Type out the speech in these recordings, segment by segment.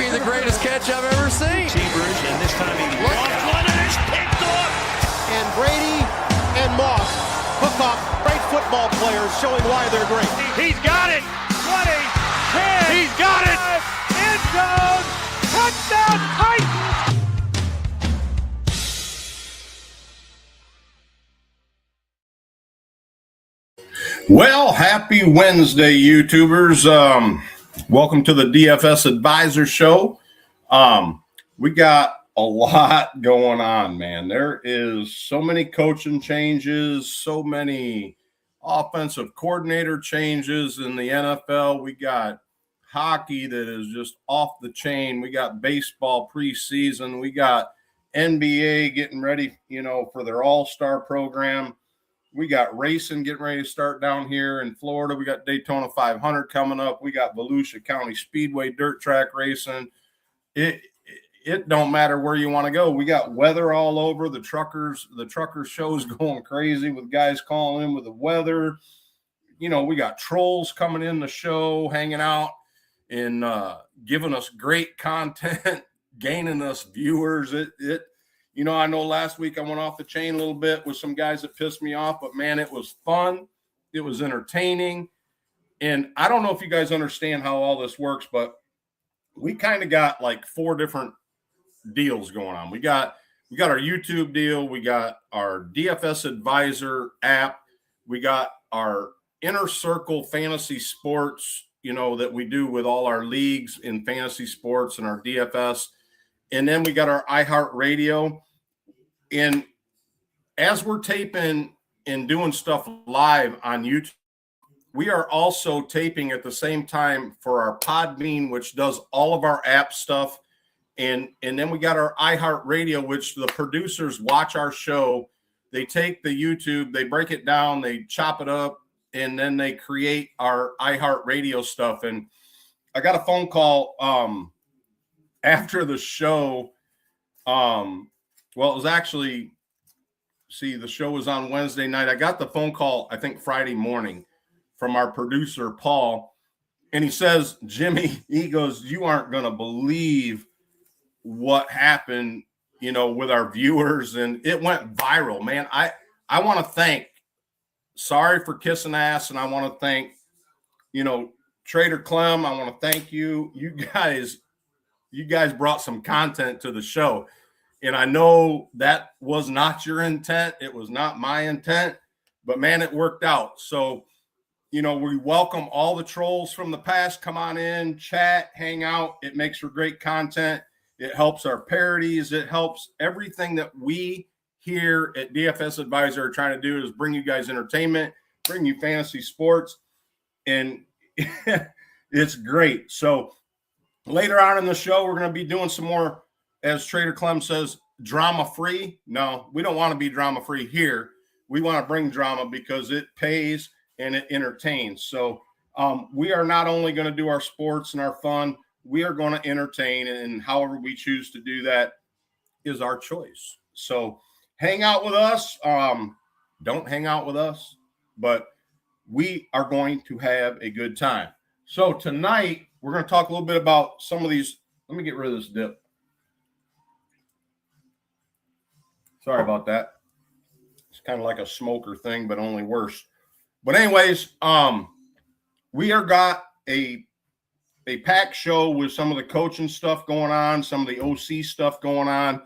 be the greatest catch I've ever seen. Receivers, and this time he lost one and it's picked off. And Brady and Moss hook up great football players, showing why they're great. He's got it. 20, 10. He's got it. End zone. Touchdown Titans. Well, happy Wednesday, YouTubers. Welcome to the DFS Advisor Show. We got a lot going on, man. There is so many coaching changes, so many offensive coordinator changes in the NFL. We got hockey that is just off the chain. We got baseball preseason. We got NBA getting ready, for their all-star program. We got racing getting ready to start down here in Florida. We got Daytona 500 coming up. We got Volusia County Speedway dirt track racing. It don't matter where you want to go. We got weather all over. The trucker show's going crazy with guys calling in with the weather. We got trolls coming in the show, hanging out and giving us great content, gaining us viewers. I know last week I went off the chain a little bit with some guys that pissed me off, but man, it was fun. It was entertaining. And I don't know if you guys understand how all this works, but we kind of got like 4 different deals going on. We got our YouTube deal. We got our DFS Advisor app. We got our Inner Circle Fantasy Sports, that we do with all our leagues in fantasy sports and our DFS. And then we got our iHeartRadio. And as we're taping and doing stuff live on YouTube, we are also taping at the same time for our Podbean, which does all of our app stuff. And then we got our iHeartRadio, which the producers watch our show. They take the YouTube, they break it down, they chop it up, and then they create our iHeartRadio stuff. And I got a phone call after the show. Well, it was actually, the show was on Wednesday night. I got the phone call, I think Friday morning, from our producer, Paul. And he says, Jimmy, he goes, you aren't going to believe what happened, with our viewers. And it went viral, man. I want to sorry for kissing ass. And I want to thank, Trader Clem. I want to thank you. You guys brought some content to the show. And I know that was not your intent. It was not my intent, but man, it worked out. So, we welcome all the trolls from the past. Come on in, chat, hang out. It makes for great content. It helps our parodies. It helps everything that we here at DFS Advisor are trying to do is bring you guys entertainment, bring you fantasy sports, and it's great. So later on in the show, we're going to be doing some more, as Trader Clem says, drama-free. No, we don't want to be drama-free here. We want to bring drama because it pays and it entertains. So we are not only going to do our sports and our fun, we are going to entertain, and however we choose to do that is our choice. So hang out with us. Don't hang out with us, but we are going to have a good time. So tonight, we're going to talk a little bit about some of these. Let me get rid of this dip. Sorry about that. It's kind of like a smoker thing, but only worse. But anyways, we are got a packed show with some of the coaching stuff going on, some of the OC stuff going on,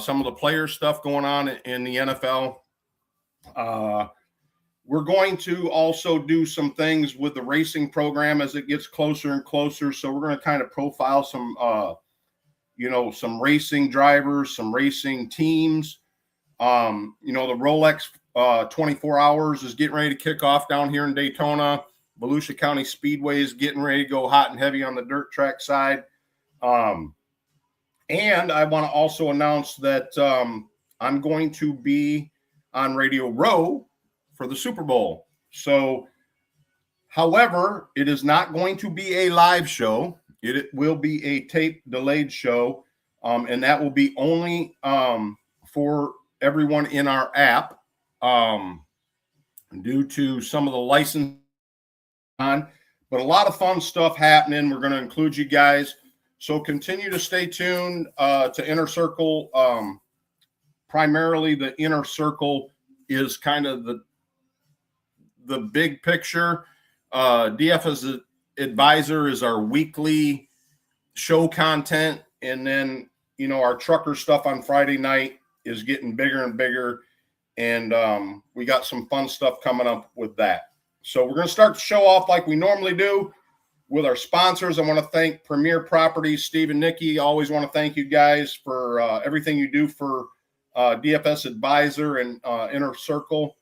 some of the player stuff going on in the NFL. We're going to also do some things with the racing program as it gets closer and closer. So we're going to kind of profile some, some racing drivers, some racing teams. The Rolex 24 Hours is getting ready to kick off down here in Daytona. Volusia County Speedway is getting ready to go hot and heavy on the dirt track side. And I want to also announce that I'm going to be on Radio Row for the Super Bowl. So, however, it is not going to be a live show. It will be a tape delayed show. And that will be only for everyone in our app due to some of the license on. But a lot of fun stuff happening. We're going to include you guys So continue to stay tuned to Inner Circle. Primarily, the Inner Circle is kind of the big picture. DFS Advisor is our weekly show content. And then, our trucker stuff on Friday night is getting bigger and bigger. And we got some fun stuff coming up with that. So we're going to start the show off like we normally do with our sponsors. I want to thank Premier Properties, Steve and Nikki. Always want to thank you guys for everything you do for DFS Advisor and Inner Circle.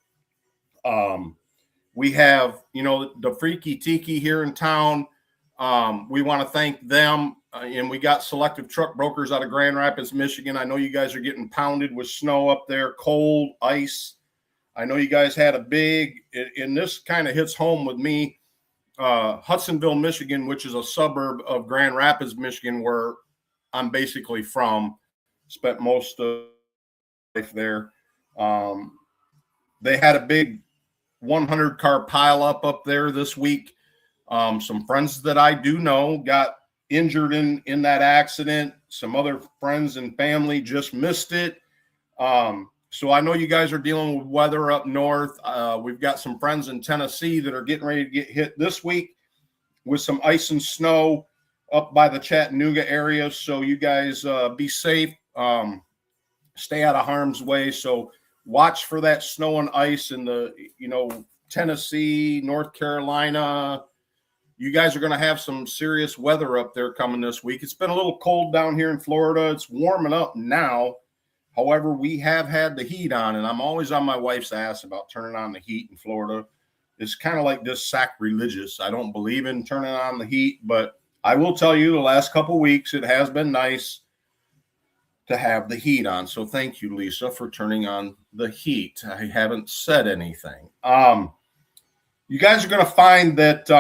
We have, the Freaky Tiki here in town. We want to thank them. And we got Selective Truck Brokers out of Grand Rapids, Michigan. I know you guys are getting pounded with snow up there, cold, ice. I know you guys had a big, and this kind of hits home with me, Hudsonville, Michigan, which is a suburb of Grand Rapids, Michigan, where I'm basically from. Spent most of my life there. They had a big 100-car pileup up there this week. Some friends that I do know got injured in that accident. Some other friends and family just missed it. So I know you guys are dealing with weather up north. We've got some friends in Tennessee that are getting ready to get hit this week with some ice and snow up by the Chattanooga area. So you guys be safe. Stay out of harm's way. So watch for that snow and ice in the, Tennessee, North Carolina. You guys are going to have some serious weather up there coming this week. It's been a little cold down here in Florida. It's warming up now. However, we have had the heat on, and I'm always on my wife's ass about turning on the heat in Florida. It's kind of like this sacrilegious. I don't believe in turning on the heat, but I will tell you the last couple of weeks, it has been nice to have the heat on. So thank you, Lisa, for turning on the heat. I haven't said anything. You guys are going to find that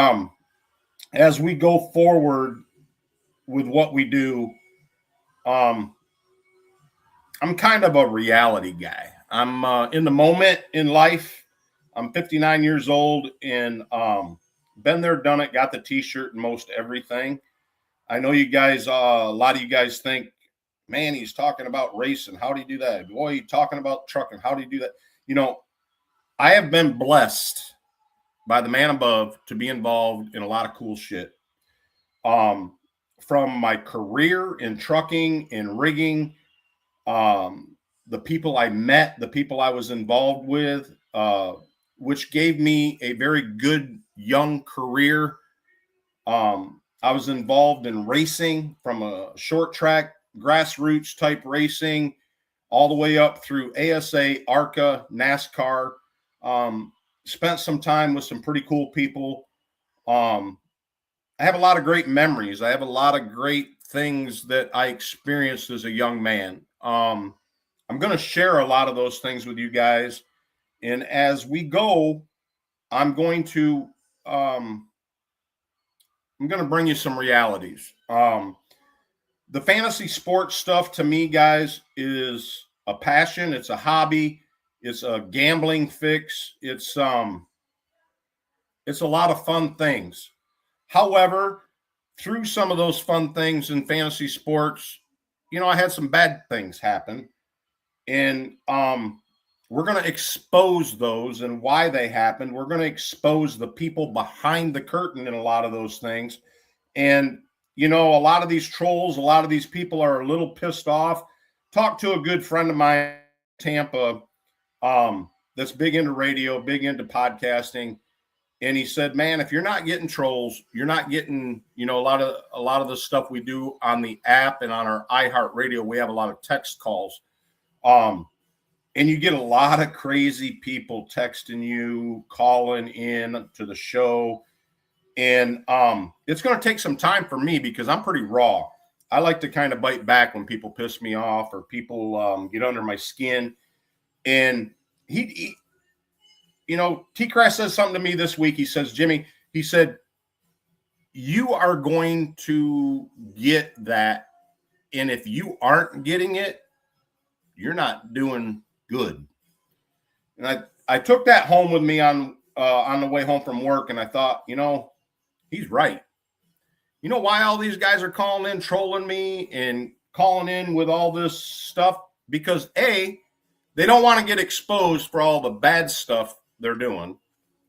as we go forward with what we do, I'm kind of a reality guy. I'm in the moment in life. I'm 59 years old and been there, done it, got the T-shirt and most everything. I know you guys, a lot of you guys think, man, he's talking about racing. How do you do that? Boy, he's talking about trucking. How do you do that? I have been blessed by the man above to be involved in a lot of cool shit. From my career in trucking, in rigging, the people I met, the people I was involved with, which gave me a very good young career. I was involved in racing from a short track, grassroots type racing, all the way up through ASA, ARCA, NASCAR. Spent some time with some pretty cool people. I have a lot of great memories. I have a lot of great things that I experienced as a young man. I'm going to share a lot of those things with you guys. And as we go, I'm going to bring you some realities. The fantasy sports stuff to me, guys, is a passion. It's a hobby. It's a gambling fix. It's a lot of fun things. However, through some of those fun things in fantasy sports, I had some bad things happen. And we're going to expose those and why they happened. We're going to expose the people behind the curtain in a lot of those things. And, a lot of these trolls, a lot of these people are a little pissed off. Talked to a good friend of mine in Tampa that's big into radio, big into podcasting. And he said, man, if you're not getting trolls, you're not getting, a lot of the stuff we do on the app and on our iHeartRadio. We have a lot of text calls. And you get a lot of crazy people texting you, calling in to the show. And it's going to take some time for me because I'm pretty raw. I like to kind of bite back when people piss me off or people get under my skin. And he T-Crash says something to me this week. He says, Jimmy, he said, you are going to get that. And if you aren't getting it, you're not doing good. And I took that home with me on the way home from work. And I thought, he's right. You know why all these guys are calling in, trolling me, and calling in with all this stuff? Because A, they don't want to get exposed for all the bad stuff they're doing.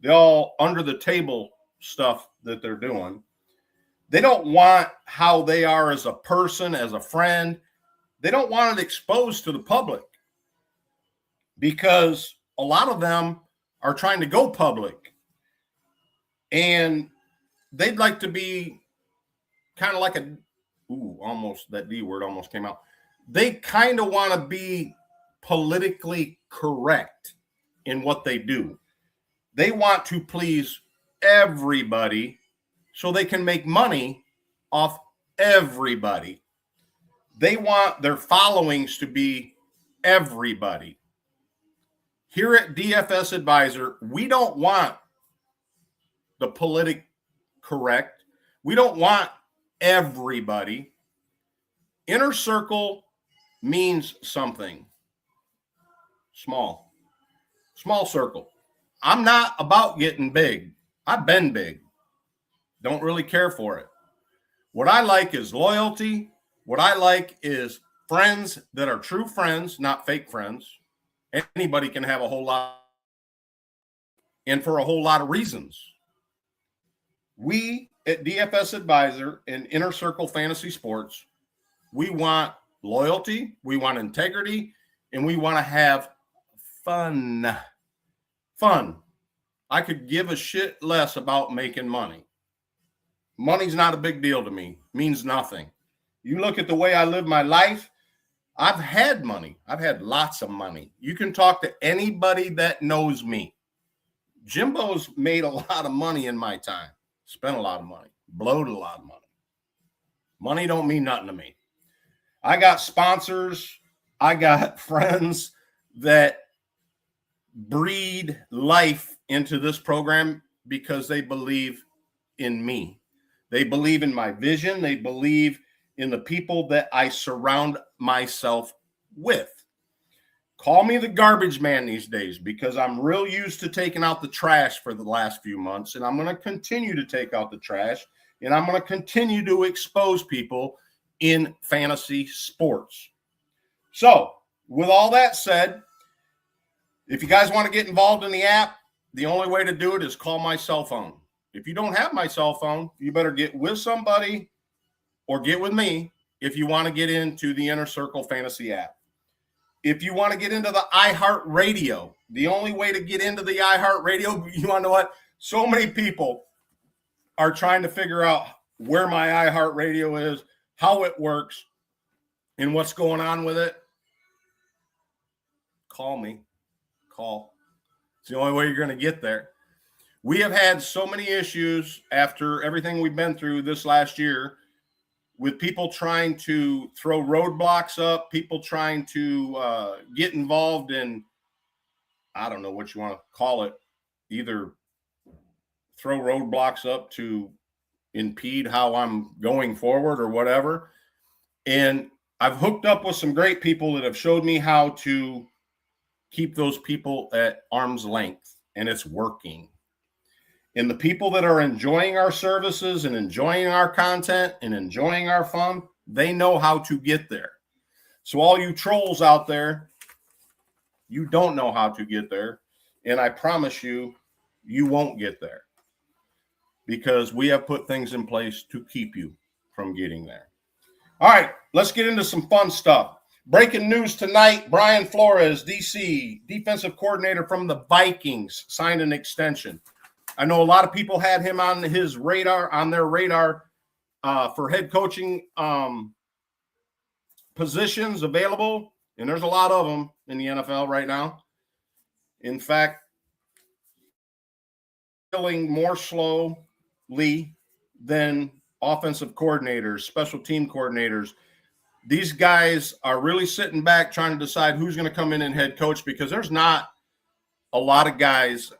The all under the table stuff that they're doing. They don't want how they are as a person, as a friend. They don't want it exposed to the public because a lot of them are trying to go public and they'd like to be kind of like almost that D word almost came out. They kind of want to be politically correct in what they do. They want to please everybody so they can make money off everybody. They want their followings to be everybody. Here at DFS Advisor, we don't want the politic correct. We don't want everybody. Inner circle means something. Small circle. I'm not about getting big. I've been big. Don't really care for it. What I like is loyalty. What I like is friends that are true friends, not fake friends. Anybody can have a whole lot, and for a whole lot of reasons. We at DFS Advisor and Inner Circle Fantasy Sports, we want loyalty, we want integrity, and we want to have fun. I could give a shit less about making money. Money's not a big deal to me. It means nothing. You look at the way I live my life, I've had money. I've had lots of money. You can talk to anybody that knows me. Jimbo's made a lot of money in my time. Spent a lot of money. Blowed a lot of money. Money don't mean nothing to me. I got sponsors. I got friends that breed life into this program because they believe in me. They believe in my vision. They believe in the people that I surround myself with. Call me the garbage man these days because I'm real used to taking out the trash for the last few months, and I'm going to continue to take out the trash, and I'm going to continue to expose people in fantasy sports. So, with all that said, if you guys want to get involved in the app, the only way to do it is call my cell phone. If you don't have my cell phone, you better get with somebody or get with me if you want to get into the Inner Circle Fantasy app. If you want to get into the iHeartRadio, the only way to get into the iHeartRadio, you want to know what? So many people are trying to figure out where my iHeartRadio is, how it works, and what's going on with it. Call me. Call. It's the only way you're going to get there. We have had so many issues after everything we've been through this last year with people trying to throw roadblocks up, people trying to get involved in, I don't know what you want to call it, either throw roadblocks up to impede how I'm going forward or whatever. And I've hooked up with some great people that have showed me how to keep those people at arm's length, and it's working. And the people that are enjoying our services and enjoying our content and enjoying our fun, they know how to get there. So all you trolls out there, you don't know how to get there. And I promise you, you won't get there because we have put things in place to keep you from getting there. All right, let's get into some fun stuff. Breaking news tonight, Brian Flores, DC, defensive coordinator from the Vikings, signed an extension. I know a lot of people had him on their radar for head coaching positions available, and there's a lot of them in the NFL right now. In fact, filling more slowly than offensive coordinators, special team coordinators. These guys are really sitting back trying to decide who's going to come in and head coach because there's not a lot of guys.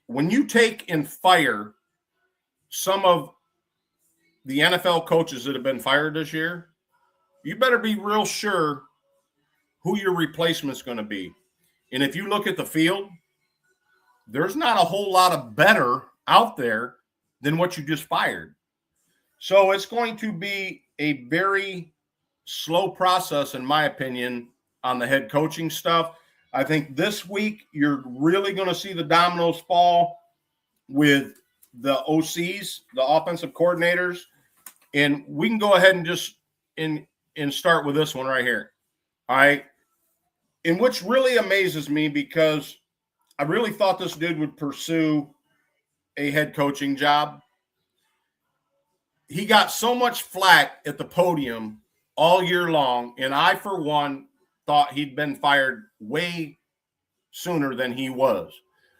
When you take and fire some of the NFL coaches that have been fired this year, you better be real sure who your replacement is going to be. And if you look at the field, there's not a whole lot of better out there than what you just fired. So it's going to be a very slow process, in my opinion, on the head coaching stuff. I think this week you're really going to see the dominoes fall with the OCs, the offensive coordinators. And we can go ahead and just and start with this one right here. All right. And which really amazes me, because I really thought this dude would pursue a head coaching job. He got so much flack at the podium all year long, and I, for one, thought he'd been fired way sooner than he was.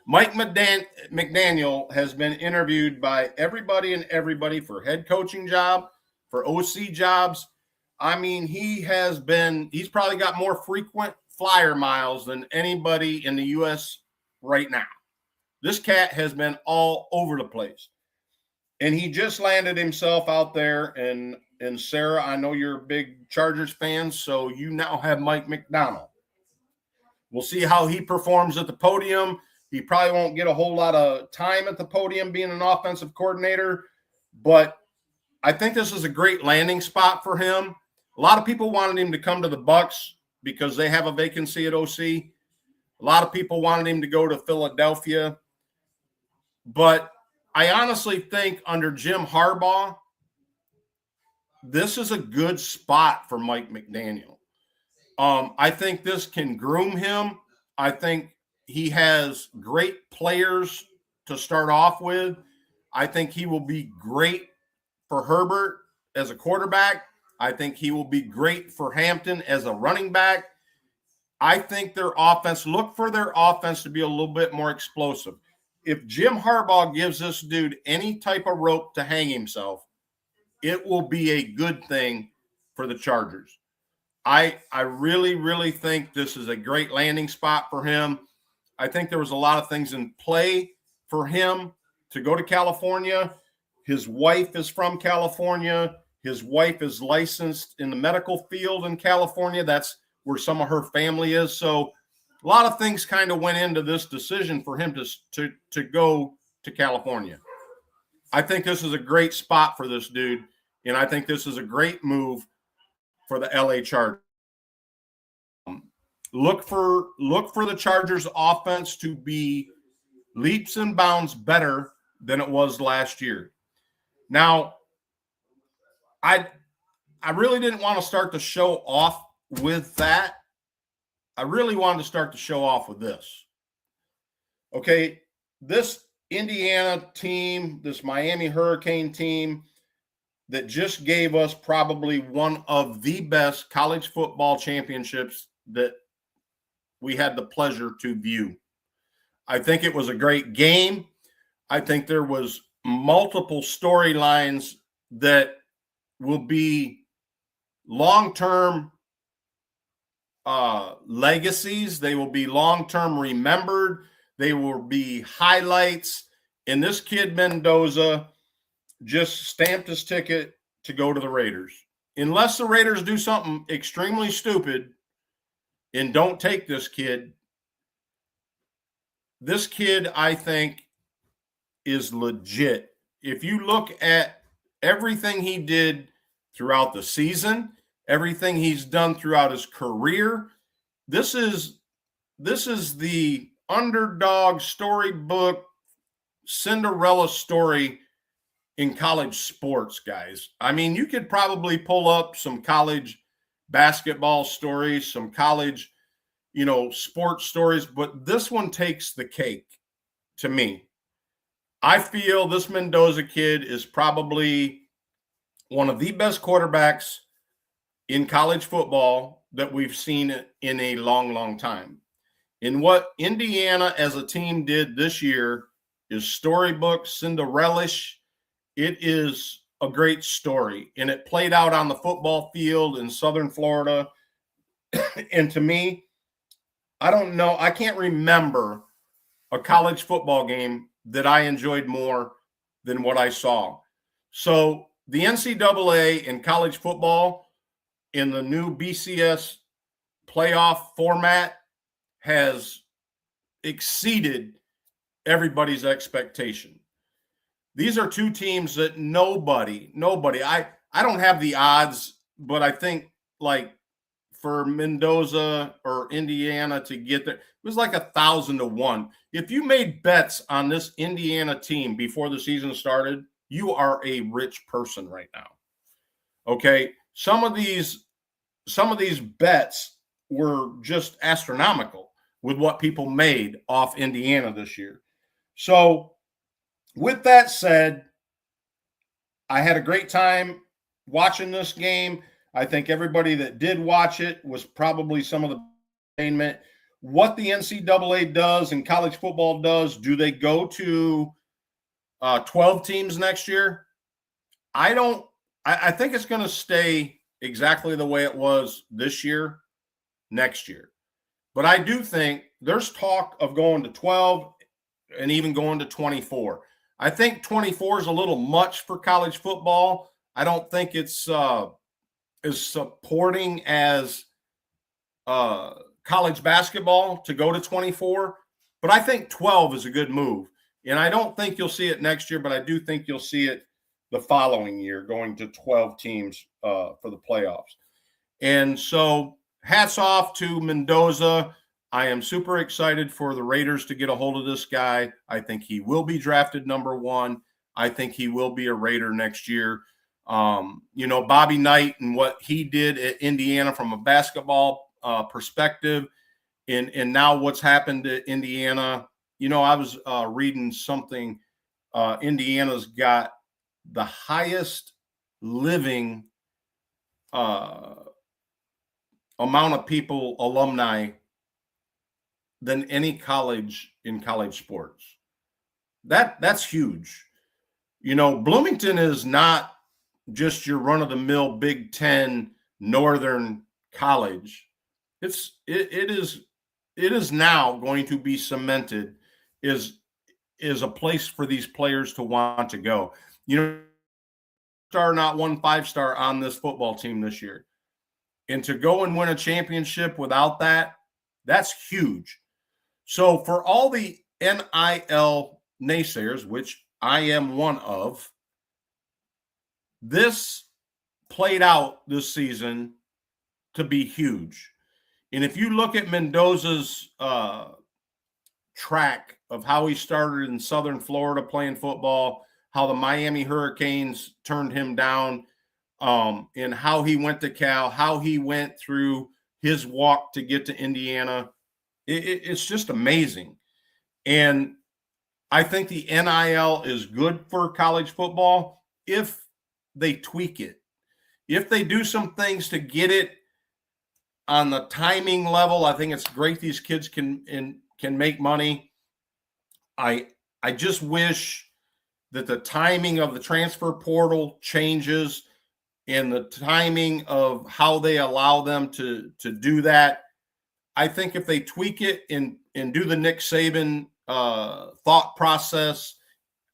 Mike McDaniel has been interviewed by everybody for head coaching job, for OC jobs. I mean, he's probably got more frequent flyer miles than anybody in the U.S. right now. This cat has been all over the place. And he just landed himself out there. And Sarah, I know you're a big Chargers fan, so you now have Mike McDaniel. We'll see how he performs at the podium. He probably won't get a whole lot of time at the podium being an offensive coordinator, but I think this is a great landing spot for him. A lot of people wanted him to come to the Bucs because they have a vacancy at OC. A lot of people wanted him to go to Philadelphia. But I honestly think under Jim Harbaugh, this is a good spot for Mike McDaniel. I think this can groom him. I think he has great players to start off with. I think he will be great for Herbert as a quarterback. I think he will be great for Hampton as a running back. I think look for their offense to be a little bit more explosive. If Jim Harbaugh gives this dude any type of rope to hang himself, it will be a good thing for the Chargers. I really, really think this is a great landing spot for him. I think there was a lot of things in play for him to go to California. His wife is from California. His wife is licensed in the medical field in California. That's where some of her family is. So a lot of things kind of went into this decision for him to go to California. I think this is a great spot for this dude, and I think this is a great move for the LA Chargers. Look for the Chargers offense to be leaps and bounds better than it was last year. Now, I really didn't want to start the show off with that. I really wanted to start the show off with this. Okay, this Indiana team, this Miami Hurricane team that just gave us probably one of the best college football championships that we had the pleasure to view. I think it was a great game. I think there was multiple storylines that will be long-term legacies. They will be long-term remembered. They will be highlights. And this kid Mendoza just stamped his ticket to go to the Raiders. Unless the Raiders do something extremely stupid and don't take this kid, I think, is legit. If you look at everything he did throughout the season, everything he's done throughout his career, this is the underdog storybook Cinderella story in college sports, guys. I mean, you could probably pull up some college basketball stories, some college, sports stories, but this one takes the cake to me. I feel this Mendoza kid is probably one of the best quarterbacks in college football that we've seen in a long, long time. And what Indiana as a team did this year is storybook, Cinderella-ish. It is a great story, and it played out on the football field in Southern Florida. And to me, I don't know, I can't remember a college football game that I enjoyed more than what I saw. So the NCAA in college football in the new BCS playoff format has exceeded everybody's expectation. these are two teams that nobody, I don't have the odds, but I think like for Mendoza or Indiana to get there, it was like 1,000 to 1. If you made bets on this Indiana team before the season started, you are a rich person right now. Okay. Some of these bets were just astronomical with what people made off Indiana this year. So with that said, I had a great time watching this game. I think everybody that did watch it was probably some of the entertainment. What the NCAA does and college football does, do they go to 12 teams next year? I think it's going to stay exactly the way it was this year, next year. But I do think there's talk of going to 12 and even going to 24. I think 24 is a little much for college football. I don't think it's as supporting as college basketball to go to 24, but I think 12 is a good move. And I don't think you'll see it next year, but I do think you'll see it the following year, going to 12 teams for the playoffs. And so hats off to Mendoza. I am super excited for the Raiders to get a hold of this guy. I think he will be drafted number 1. I think he will be a Raider next year. Bobby Knight and what he did at Indiana from a basketball perspective, and now what's happened to Indiana. I was reading something. Indiana's got the highest living amount of people, alumni, than any college in college sports. That's huge. Bloomington is not just your run-of-the-mill Big Ten Northern college. It is now going to be cemented is a place for these players to want to go. Star, not 1 5-star on this football team this year. And to go and win a championship without that, that's huge. So for all the NIL naysayers, which I am one of, this played out this season to be huge. And if you look at Mendoza's track of how he started in Southern Florida playing football, how the Miami Hurricanes turned him down, and how he went to Cal, how he went through his walk to get to Indiana, it's just amazing. And I think the NIL is good for college football if they tweak it. If they do some things to get it on the timing level, I think it's great these kids can make money. I just wish that the timing of the transfer portal changes and the timing of how they allow them to do that. I think if they tweak it and do the Nick Saban thought process,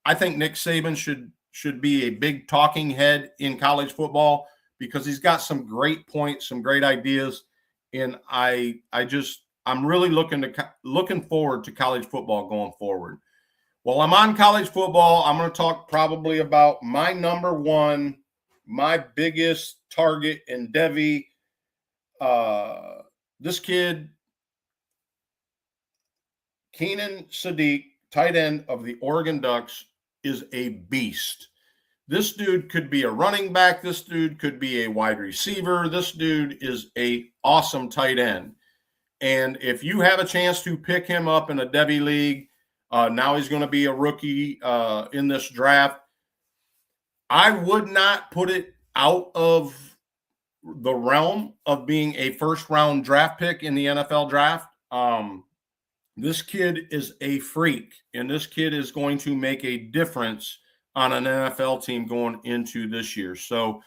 I think Nick Saban should be a big talking head in college football because he's got some great points, some great ideas, and I'm really looking forward to college football going forward. Well, I'm on college football. I'm going to talk probably about my number 1, my biggest target in Devi. This kid, Keenan Sadiq, tight end of the Oregon Ducks, is a beast. This dude could be a running back. This dude could be a wide receiver. This dude is an awesome tight end. And if you have a chance to pick him up in a Devi league, now he's going to be a rookie in this draft. I would not put it out of the realm of being a first-round draft pick in the NFL draft. This kid is a freak, and this kid is going to make a difference on an NFL team going into this year. So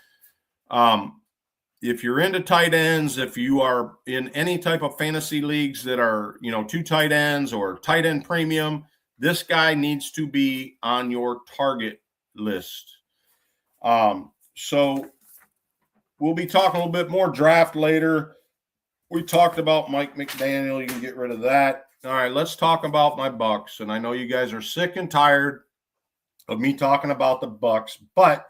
if you're into tight ends, if you are in any type of fantasy leagues that are, 2 tight ends or tight end premium, this guy needs to be on your target list. So we'll be talking a little bit more draft later. We talked about Mike McDaniel. You can get rid of that. All right, let's talk about my Bucks. And I know you guys are sick and tired of me talking about the Bucks, but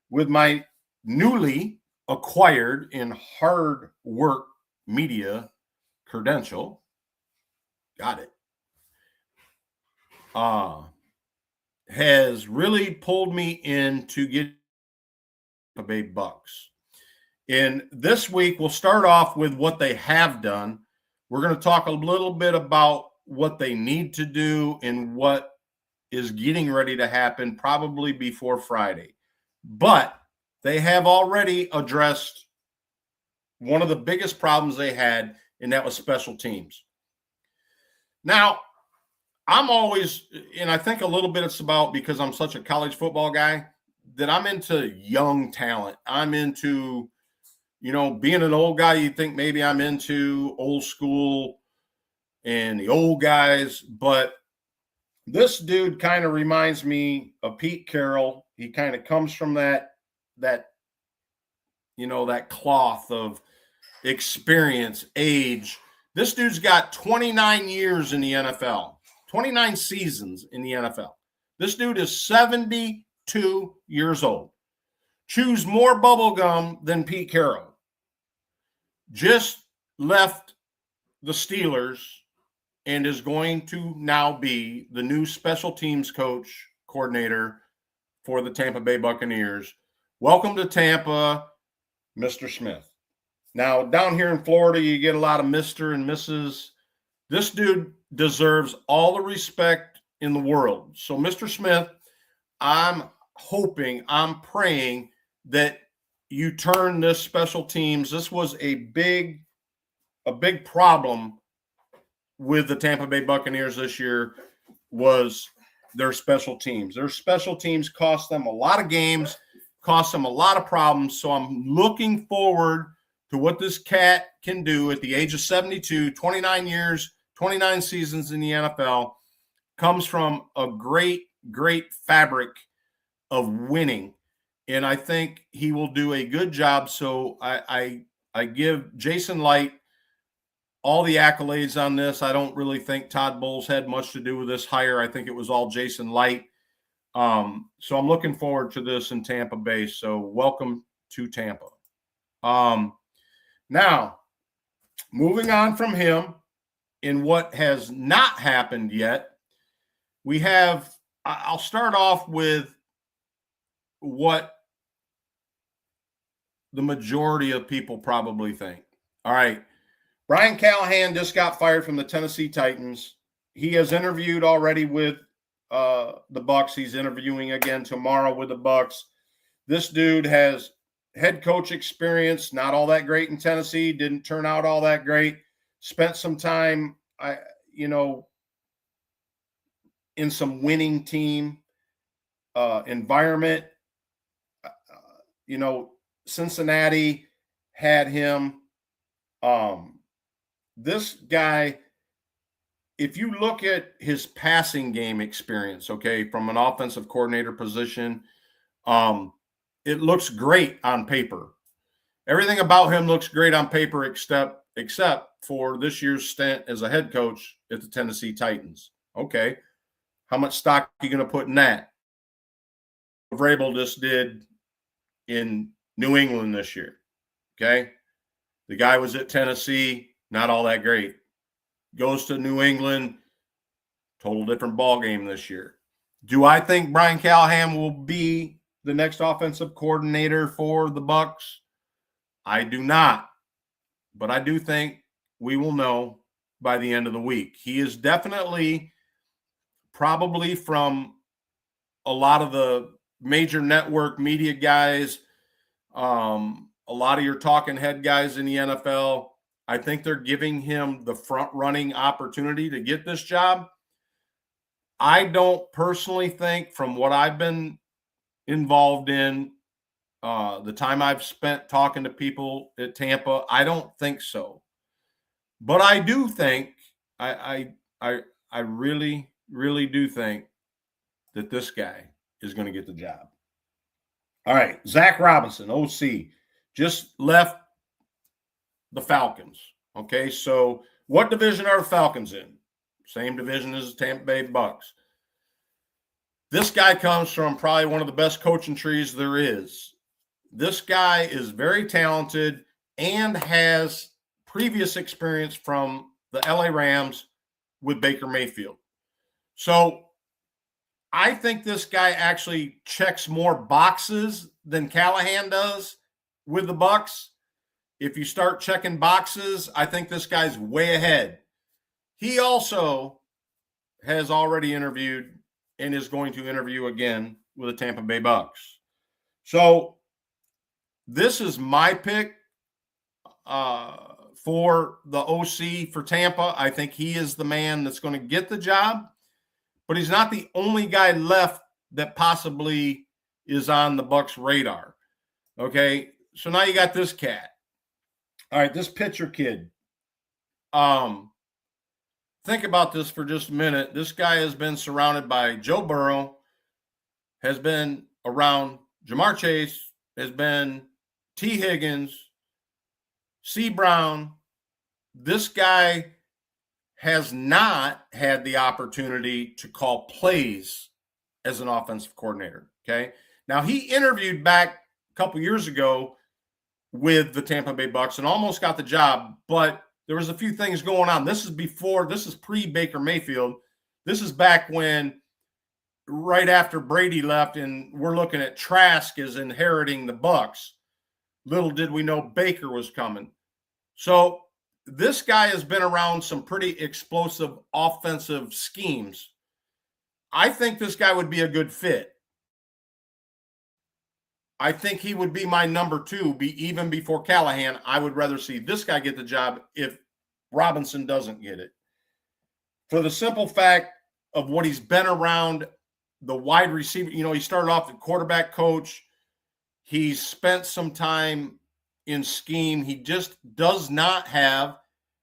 with my newly acquired in hard work media credential, got it, has really pulled me in to get the Bay Bucks. And this week, we'll start off with what they have done. We're going to talk a little bit about what they need to do and what is getting ready to happen probably before Friday. But they have already addressed one of the biggest problems they had, and that was special teams. Now, I'm always, and I think a little bit it's about because I'm such a college football guy, that I'm into young talent. I'm into, being an old guy, you think maybe I'm into old school and the old guys, but this dude kind of reminds me of Pete Carroll. He kind of comes from that cloth of experience, age. This dude's got 29 years in the NFL, 29 seasons in the NFL. This dude is 72 years old. Chews more bubble gum than Pete Carroll. Just left the Steelers and is going to now be the new special teams coordinator for the Tampa Bay Buccaneers. Welcome to Tampa, Mr. Smith. Now, down here in Florida, you get a lot of Mr. and Mrs. This dude deserves all the respect in the world. So, Mr. Smith, I'm praying that you turn this special teams. This was a big problem with the Tampa Bay Buccaneers this year was their special teams. Their special teams cost them a lot of games, cost them a lot of problems. So I'm looking forward to what this cat can do at the age of 72, 29 years, 29 seasons in the NFL, comes from a great, great fabric of winning. And I think he will do a good job. So I give Jason Light all the accolades on this. I don't really think Todd Bowles had much to do with this hire. I think it was all Jason Light. So I'm looking forward to this in Tampa Bay. So welcome to Tampa. Now, moving on from him in what has not happened yet, I'll start off with what the majority of people probably think. All right. Brian Callahan just got fired from the Tennessee Titans. He has interviewed already with the Bucs. He's interviewing again tomorrow with the Bucs. This dude has head coach experience, not all that great in Tennessee, didn't turn out all that great. Spent some time, in some winning team environment. Cincinnati had him. This guy, if you look at his passing game experience, okay, from an offensive coordinator position, it looks great on paper. Everything about him looks great on paper except for this year's stint as a head coach at the Tennessee Titans. Okay, how much stock are you going to put in that? Vrabel just did in New England this year. Okay, the guy was at Tennessee. Not all that great. Goes to New England, total different ball game this year. Do I think Brian Callahan will be the next offensive coordinator for the Bucs? I do not. But I do think we will know by the end of the week. He is definitely probably from a lot of the major network media guys, a lot of your talking head guys in the NFL. I think they're giving him the front-running opportunity to get this job. I don't personally think, from what I've been involved in, the time I've spent talking to people at Tampa, I don't think so. But I do think, I really, really do think that this guy is going to get the job. All right, Zach Robinson, OC, just left the Falcons. Okay, so what division are the Falcons in? Same division as the Tampa Bay Bucks. This guy comes from probably one of the best coaching trees there is. This guy is very talented and has previous experience from the LA Rams with Baker Mayfield. So I think this guy actually checks more boxes than Callahan does with the Bucs. If you start checking boxes, I think this guy's way ahead. He also has already interviewed and is going to interview again with the Tampa Bay Bucs. So this is my pick for the OC for Tampa. I think he is the man that's going to get the job, but he's not the only guy left that possibly is on the Bucs radar. Okay, so now you got this cat. All right, this pitcher kid. Think about this for just a minute. This guy has been surrounded by Joe Burrow, has been around Jamar Chase, has been T. Higgins, C. Brown. This guy has not had the opportunity to call plays as an offensive coordinator, okay? Now, he interviewed back a couple years ago with the Tampa Bay Bucs and almost got the job, but there was a few things going on. This is pre-Baker Mayfield. This is back when, right after Brady left, and we're looking at Trask as inheriting the Bucs. Little did we know Baker was coming. So this guy has been around some pretty explosive offensive schemes. I think this guy would be a good fit. I think he would be my number two, even before Callahan. I would rather see this guy get the job if Robinson doesn't get it. For the simple fact of what he's been around, the wide receiver, he started off the quarterback coach. He's spent some time in scheme. He just does not have,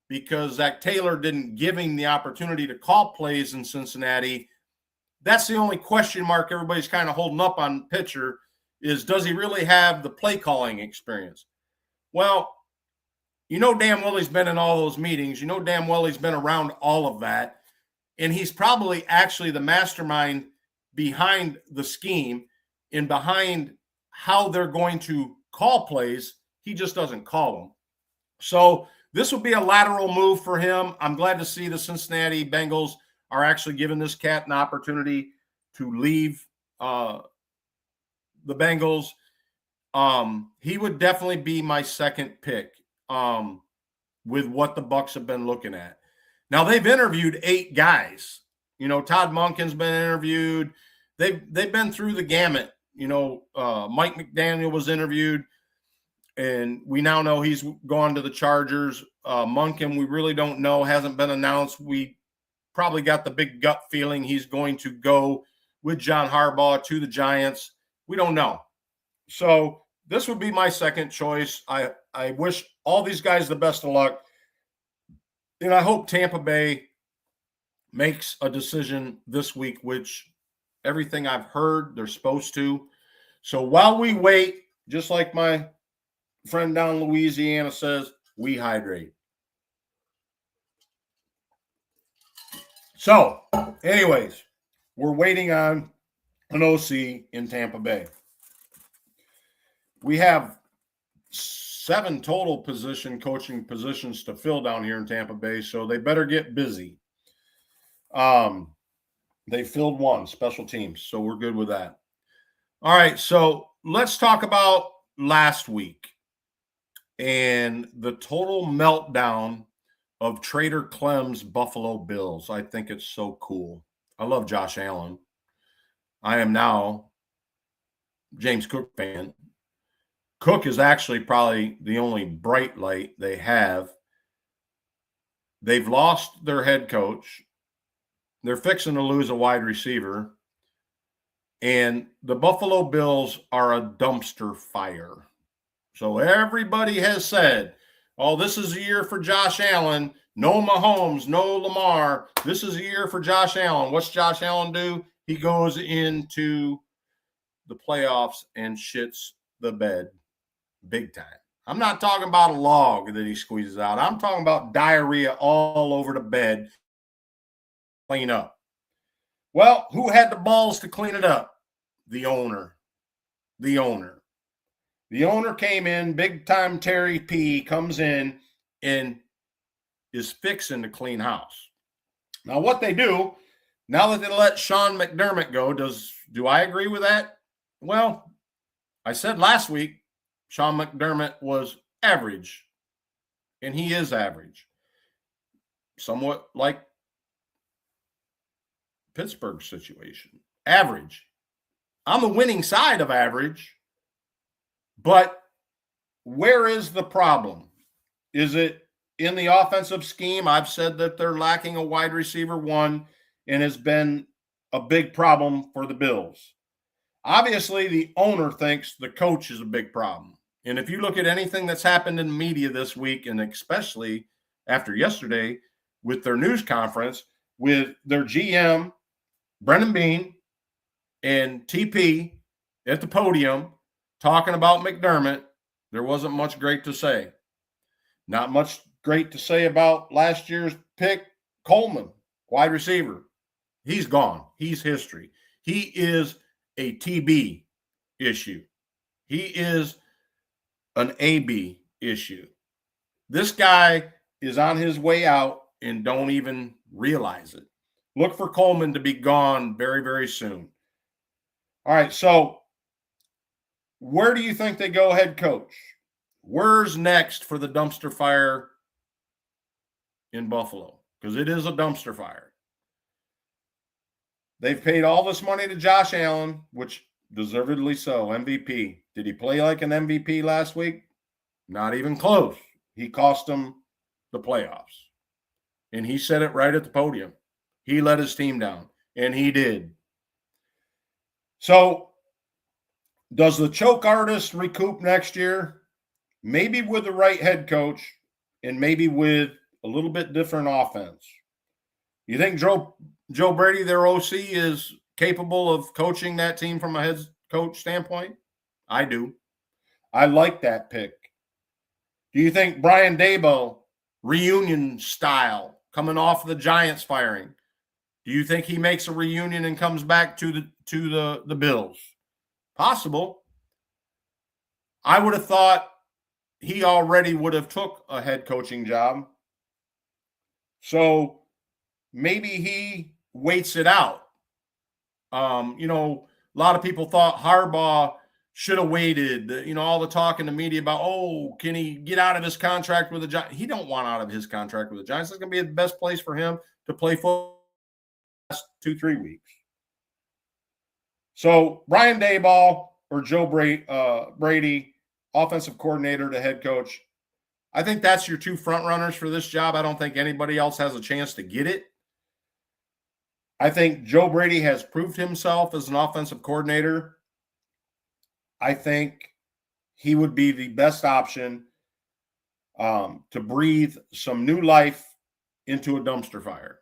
because Zach Taylor didn't give him the opportunity to call plays in Cincinnati. That's the only question mark everybody's kind of holding up on pitcher is, does he really have the play calling experience? Well, damn well he's been in all those meetings. Damn well he's been around all of that. And he's probably actually the mastermind behind the scheme and behind how they're going to call plays. He just doesn't call them. So this would be a lateral move for him. I'm glad to see the Cincinnati Bengals are actually giving this cat an opportunity to leave the Bengals. He would definitely be my second pick with what the Bucs have been looking at. Now, they've interviewed 8 guys. Todd Monken's been interviewed. They've been through the gamut. Mike McDaniel was interviewed, and we now know he's gone to the Chargers. Monken, we really don't know, hasn't been announced. We probably got the big gut feeling he's going to go with John Harbaugh to the Giants. We don't know. So this would be my second choice. I wish all these guys the best of luck. And I hope Tampa Bay makes a decision this week, which everything I've heard, they're supposed to. So while we wait, just like my friend down in Louisiana says, we hydrate. So, anyways, we're waiting on an OC in Tampa Bay. We have 7 total coaching positions to fill down here in Tampa Bay, so they better get busy. They filled 1, special teams, so we're good with that. All right, so let's talk about last week and the total meltdown of Trader Clem's Buffalo Bills. I think it's so cool. I love Josh Allen. I am now James Cook fan. Cook is actually probably the only bright light they have. They've lost their head coach. They're fixing to lose a wide receiver. And the Buffalo Bills are a dumpster fire. So everybody has said, oh, this is a year for Josh Allen. No Mahomes, no Lamar. This is a year for Josh Allen. What's Josh Allen do? He goes into the playoffs and shits the bed big time. I'm not talking about a log that he squeezes out. I'm talking about diarrhea all over the bed. Clean up. Well, who had the balls to clean it up? The owner. The owner. The owner came in, big time Terry P comes in and is fixing to clean house. Now, what they do, now that they let Sean McDermott go, do I agree with that? Well, I said last week, Sean McDermott was average, and he is average. Somewhat like Pittsburgh's situation. Average. On the winning side of average, but where is the problem? Is it in the offensive scheme? I've said that they're lacking a wide receiver one, and has been a big problem for the Bills. Obviously, the owner thinks the coach is a big problem. And if you look at anything that's happened in the media this week, and especially after yesterday with their news conference, with their GM, Brendan Bean, and TP at the podium talking about McDermott, there wasn't much great to say. Not much great to say about last year's pick, Coleman, wide receiver. He's gone. He's history. He is a TB issue. He is an AB issue. This guy is on his way out and don't even realize it. Look for Coleman to be gone very, very soon. All right, so where do you think they go head coach? Where's next for the dumpster fire in Buffalo? Because it is a dumpster fire. They've paid all this money to Josh Allen, which deservedly so, MVP. Did he play like an MVP last week? Not even close. He cost them the playoffs. And he said it right at the podium. He let his team down, and he did. So does the choke artist recoup next year? Maybe with the right head coach and maybe with a little bit different offense. You think Joe Brady, their OC, is capable of coaching that team from a head coach standpoint? I do. I like that pick. Do you think Brian Daboll, reunion style, coming off the Giants firing, do you think he makes a reunion and comes back to the Bills? Possible. I would have thought he already would have took a head coaching job. So maybe he waits it out. A lot of people thought Harbaugh should have waited. All the talk in the media about, can he get out of his contract with the Giants? He don't want out of his contract with the Giants. It's going to be the best place for him to play football the last 2-3 weeks. So Brian Daboll or Joe Brady, offensive coordinator to head coach, I think that's your two front runners for this job. I don't think anybody else has a chance to get it. I think Joe Brady has proved himself as an offensive coordinator. I think he would be the best option to breathe some new life into a dumpster fire.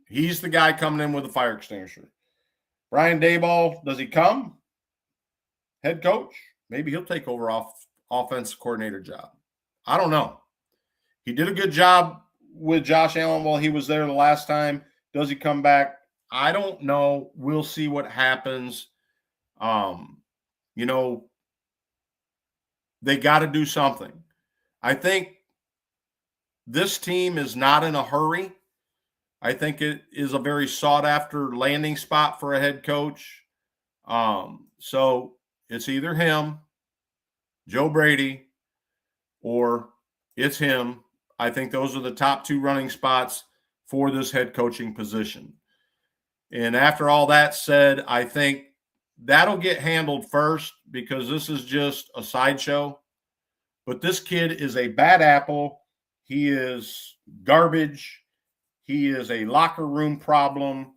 He's the guy coming in with a fire extinguisher. Brian Daboll, does he come? Head coach? Maybe he'll take over offensive coordinator job. I don't know. He did a good job with Josh Allen while he was there the last time. Does he come back? I don't know. We'll see what happens. They got to do something. I think this team is not in a hurry. I think it is a very sought-after landing spot for a head coach. So it's either him, Joe Brady, or it's him. I think those are the top two running spots for this head coaching position. And after all that said, I think that'll get handled first because this is just a sideshow. But this kid is a bad apple. He is garbage. He is a locker room problem.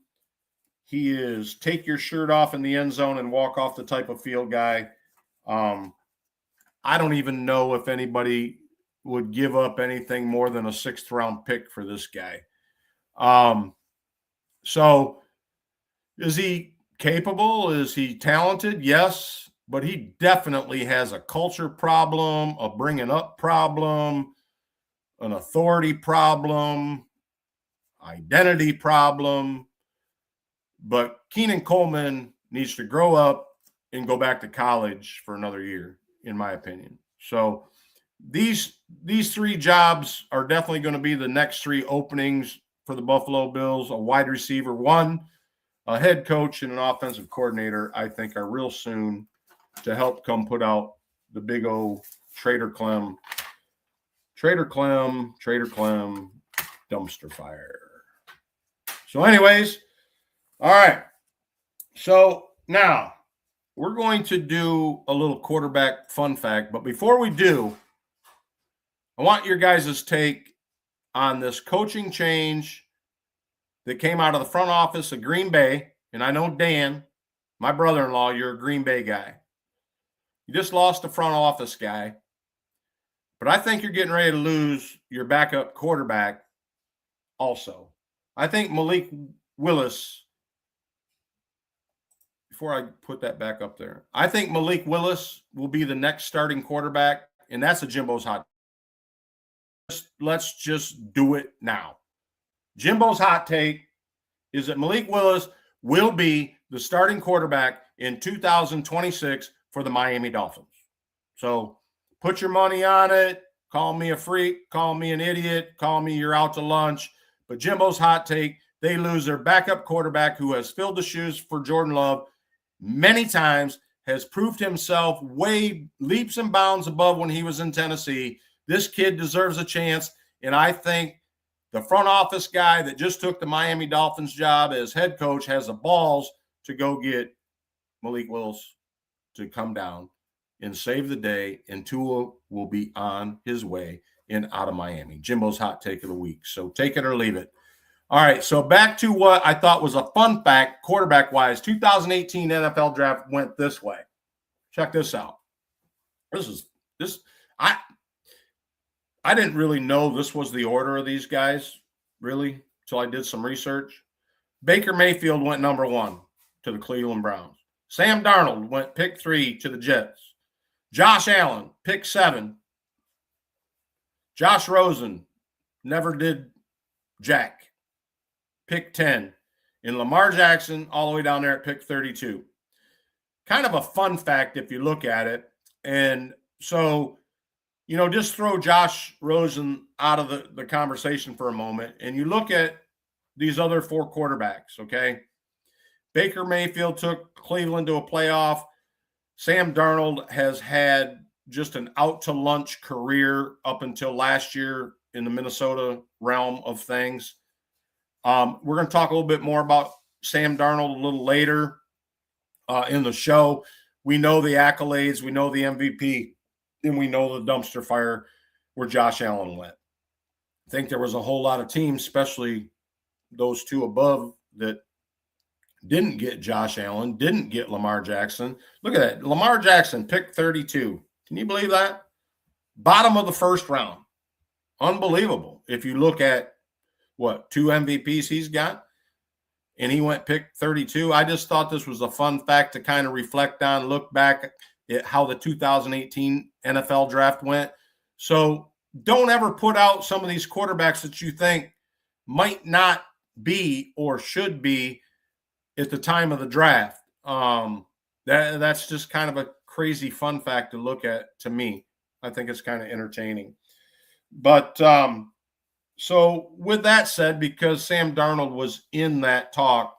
He is take your shirt off in the end zone and walk off the type of field guy. I don't even know if anybody would give up anything more than a 6th round pick for this guy. So is he capable? Is he talented? Yes, but he definitely has a culture problem, a bringing up problem, an authority problem, identity problem. But Keenan Coleman needs to grow up and go back to college for another year, in my opinion. So these three jobs are definitely going to be the next three openings for the Buffalo Bills. A wide receiver, one, a head coach, and an offensive coordinator, I think, are real soon to help come put out the big old Trader Clem dumpster fire. So anyways, all right. So now we're going to do a little quarterback fun fact. But before we do, I want your guys' take on this coaching change that came out of the front office of Green Bay. And I know, Dan, my brother-in-law, you're a Green Bay guy. You just lost the front office guy. But I think you're getting ready to lose your backup quarterback also. I think Malik Willis, before I put that back up there, I think Malik Willis will be the next starting quarterback, and that's a Jimbo's hot. Let's just do it now. Jimbo's hot take is that Malik Willis will be the starting quarterback in 2026 for the Miami Dolphins. So put your money on it. Call me a freak. Call me an idiot. Call me you're out to lunch. But Jimbo's hot take, they lose their backup quarterback who has filled the shoes for Jordan Love many times, has proved himself way leaps and bounds above when he was in Tennessee. This kid deserves a chance, and I think the front office guy that just took the Miami Dolphins job as head coach has the balls to go get Malik Willis to come down and save the day, and Tua will be on his way and out of Miami. Jimbo's hot take of the week. So take it or leave it. All right, so back to what I thought was a fun fact, quarterback-wise. 2018 NFL draft went this way. Check this out. I didn't really know this was the order of these guys, really, until I did some research. Baker Mayfield went number 1 to the Cleveland Browns. Sam Darnold went pick 3 to the Jets. Josh Allen, pick 7. Josh Rosen never did jack, pick 10. And Lamar Jackson all the way down there at pick 32. Kind of a fun fact if you look at it. And so, just throw Josh Rosen out of the conversation for a moment, and you look at these other 4 quarterbacks, okay? Baker Mayfield took Cleveland to a playoff. Sam Darnold has had just an out-to-lunch career up until last year in the Minnesota realm of things. We're going to talk a little bit more about Sam Darnold a little later in the show. We know the accolades. We know the MVP. And we know the dumpster fire where Josh Allen went. I think there was a whole lot of teams, especially those 2 above, that didn't get Josh Allen, didn't get Lamar Jackson. Look at that. Lamar Jackson, pick 32. Can you believe that? Bottom of the first round. Unbelievable. If you look at, 2 MVPs he's got, and he went pick 32. I just thought this was a fun fact to kind of reflect on, look back at how the 2018 NFL draft went. So don't ever put out some of these quarterbacks that you think might not be or should be at the time of the draft. That's just kind of a crazy fun fact to look at to me. I think it's kind of entertaining. But so with that said, because Sam Darnold was in that talk,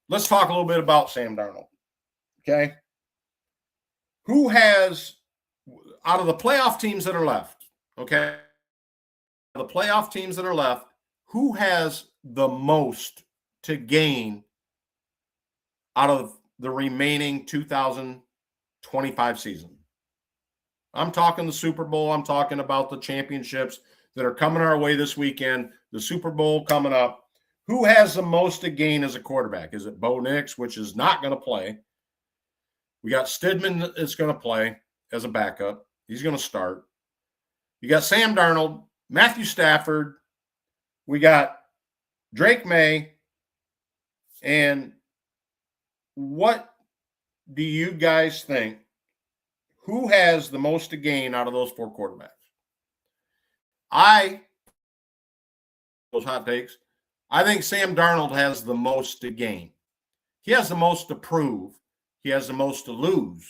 let's talk a little bit about Sam Darnold. Okay. Who has, out of the playoff teams that are left, okay, the playoff teams that are left, who has the most to gain out of the remaining 2025 season? I'm talking the Super Bowl. I'm talking about the championships that are coming our way this weekend, the Super Bowl coming up. Who has the most to gain as a quarterback? Is it Bo Nix, which is not going to play? We got Stidham that's going to play as a backup. He's going to start. You got Sam Darnold, Matthew Stafford. We got Drake May. And what do you guys think? Who has the most to gain out of those 4 quarterbacks? Those hot takes, I think Sam Darnold has the most to gain. he has the most to prove. He has the most to lose.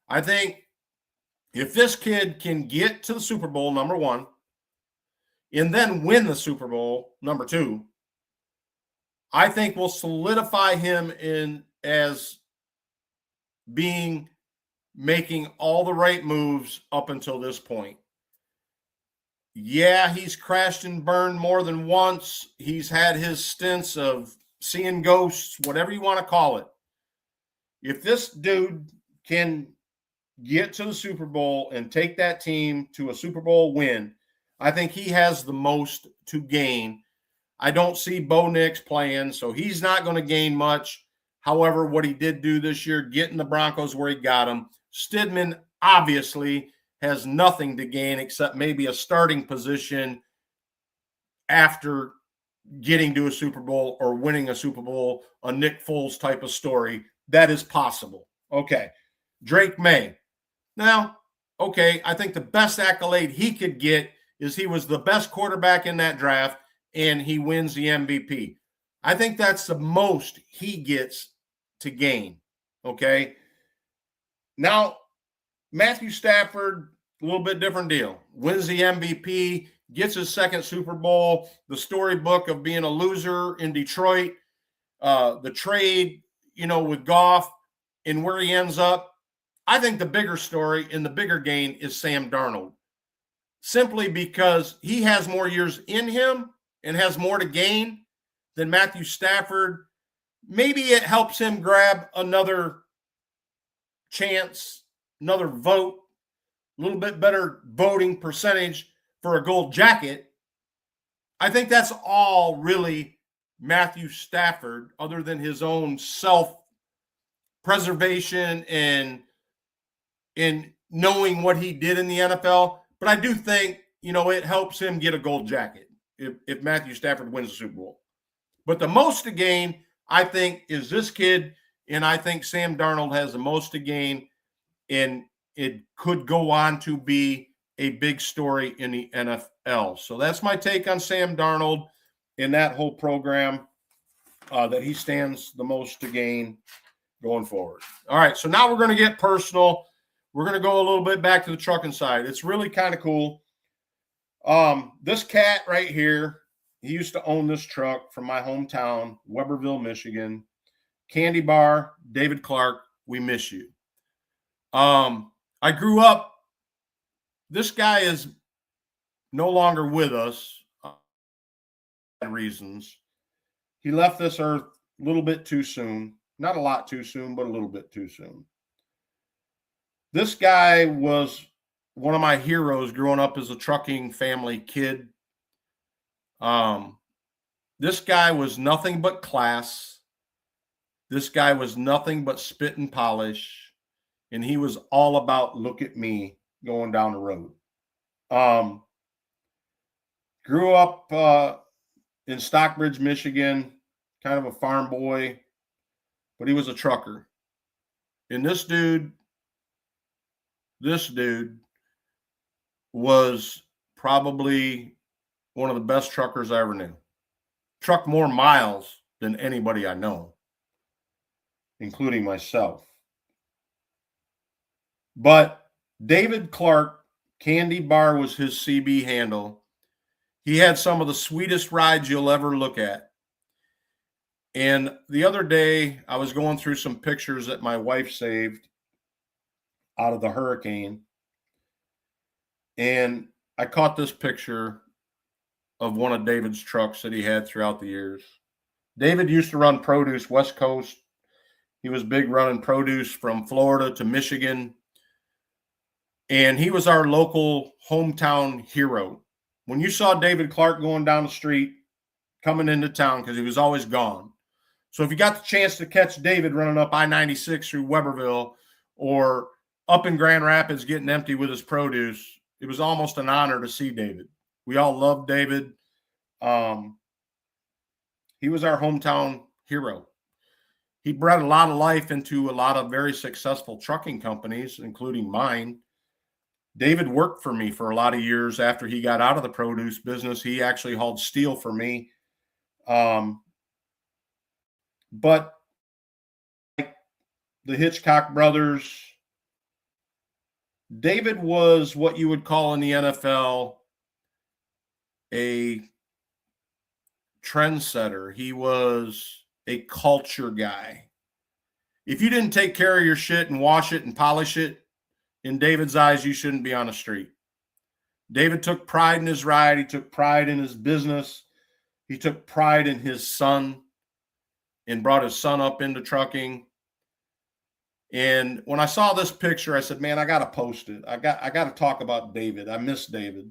I think if this kid can get to the Super Bowl, number one, and then win the Super Bowl, number two, I think will solidify him in as making all the right moves up until this point. Yeah, he's crashed and burned more than once. He's had his stints of seeing ghosts, whatever you want to call it. If this dude can get to the Super Bowl and take that team to a Super Bowl win, I think he has the most to gain. I don't see Bo Nix playing, so he's not going to gain much. However, what he did do this year, getting the Broncos where he got them, Stidham obviously has nothing to gain except maybe a starting position after getting to a Super Bowl or winning a Super Bowl, a Nick Foles type of story. That is possible. Okay. Drake May. Now, okay, I think the best accolade he could get is he was the best quarterback in that draft and he wins the MVP. I think that's the most he gets to gain. Okay. Now, Matthew Stafford, a little bit different deal. Wins the MVP, gets his second Super Bowl, the storybook of being a loser in Detroit, the trade, with Goff and where he ends up. I think the bigger story and the bigger gain is Sam Darnold, simply because he has more years in him and has more to gain than Matthew Stafford. Maybe it helps him grab another chance, another vote, a little bit better voting percentage for a gold jacket. I think that's all really Matthew Stafford, other than his own self-preservation and in knowing what he did in the NFL. But I do think, it helps him get a gold jacket if Matthew Stafford wins the Super Bowl. But the most to gain, I think, is this kid, and I think Sam Darnold has the most to gain, and it could go on to be a big story in the NFL. So that's my take on Sam Darnold in that whole program, that he stands the most to gain going forward. All right, so now we're going to get personal. We're going to go a little bit back to the trucking side. It's really kind of cool. This cat right here, he used to own this truck from my hometown, Weberville, Michigan. Candy Bar, David Clark, we miss you. I grew up, this guy is no longer with us for reasons. He left this earth a little bit too soon. Not a lot too soon, but a little bit too soon. This guy was one of my heroes growing up as a trucking family kid. This guy was nothing but class. This guy was nothing but spit and polish. And he was all about look at me going down the road. Grew up in Stockbridge, Michigan, kind of a farm boy, but he was a trucker. And this dude was probably one of the best truckers I ever knew. Trucked more miles than anybody I know, including myself. But David Clark, Candy Bar was his CB handle. He had some of the sweetest rides you'll ever look at. And the other day, I was going through some pictures that my wife saved out of the hurricane. And I caught this picture of one of David's trucks that he had throughout the years. David used to run produce West Coast. He was big running produce from Florida to Michigan. And he was our local hometown hero. When you saw David Clark going down the street, coming into town, because he was always gone. So if you got the chance to catch David running up I-96 through Weberville or up in Grand Rapids getting empty with his produce, it was almost an honor to see David. We all loved David. He was our hometown hero. He brought a lot of life into a lot of very successful trucking companies, including mine. David worked for me for a lot of years after he got out of the produce business. He actually hauled steel for me. But the Hitchcock brothers, David was what you would call in the NFL a trendsetter. He was a culture guy. If you didn't take care of your shit and wash it and polish it, in David's eyes, you shouldn't be on the street. David took pride in his ride. He took pride in his business. He took pride in his son and brought his son up into trucking. And when I saw this picture, I said, man, I got to post it. I got to talk about David. I miss David.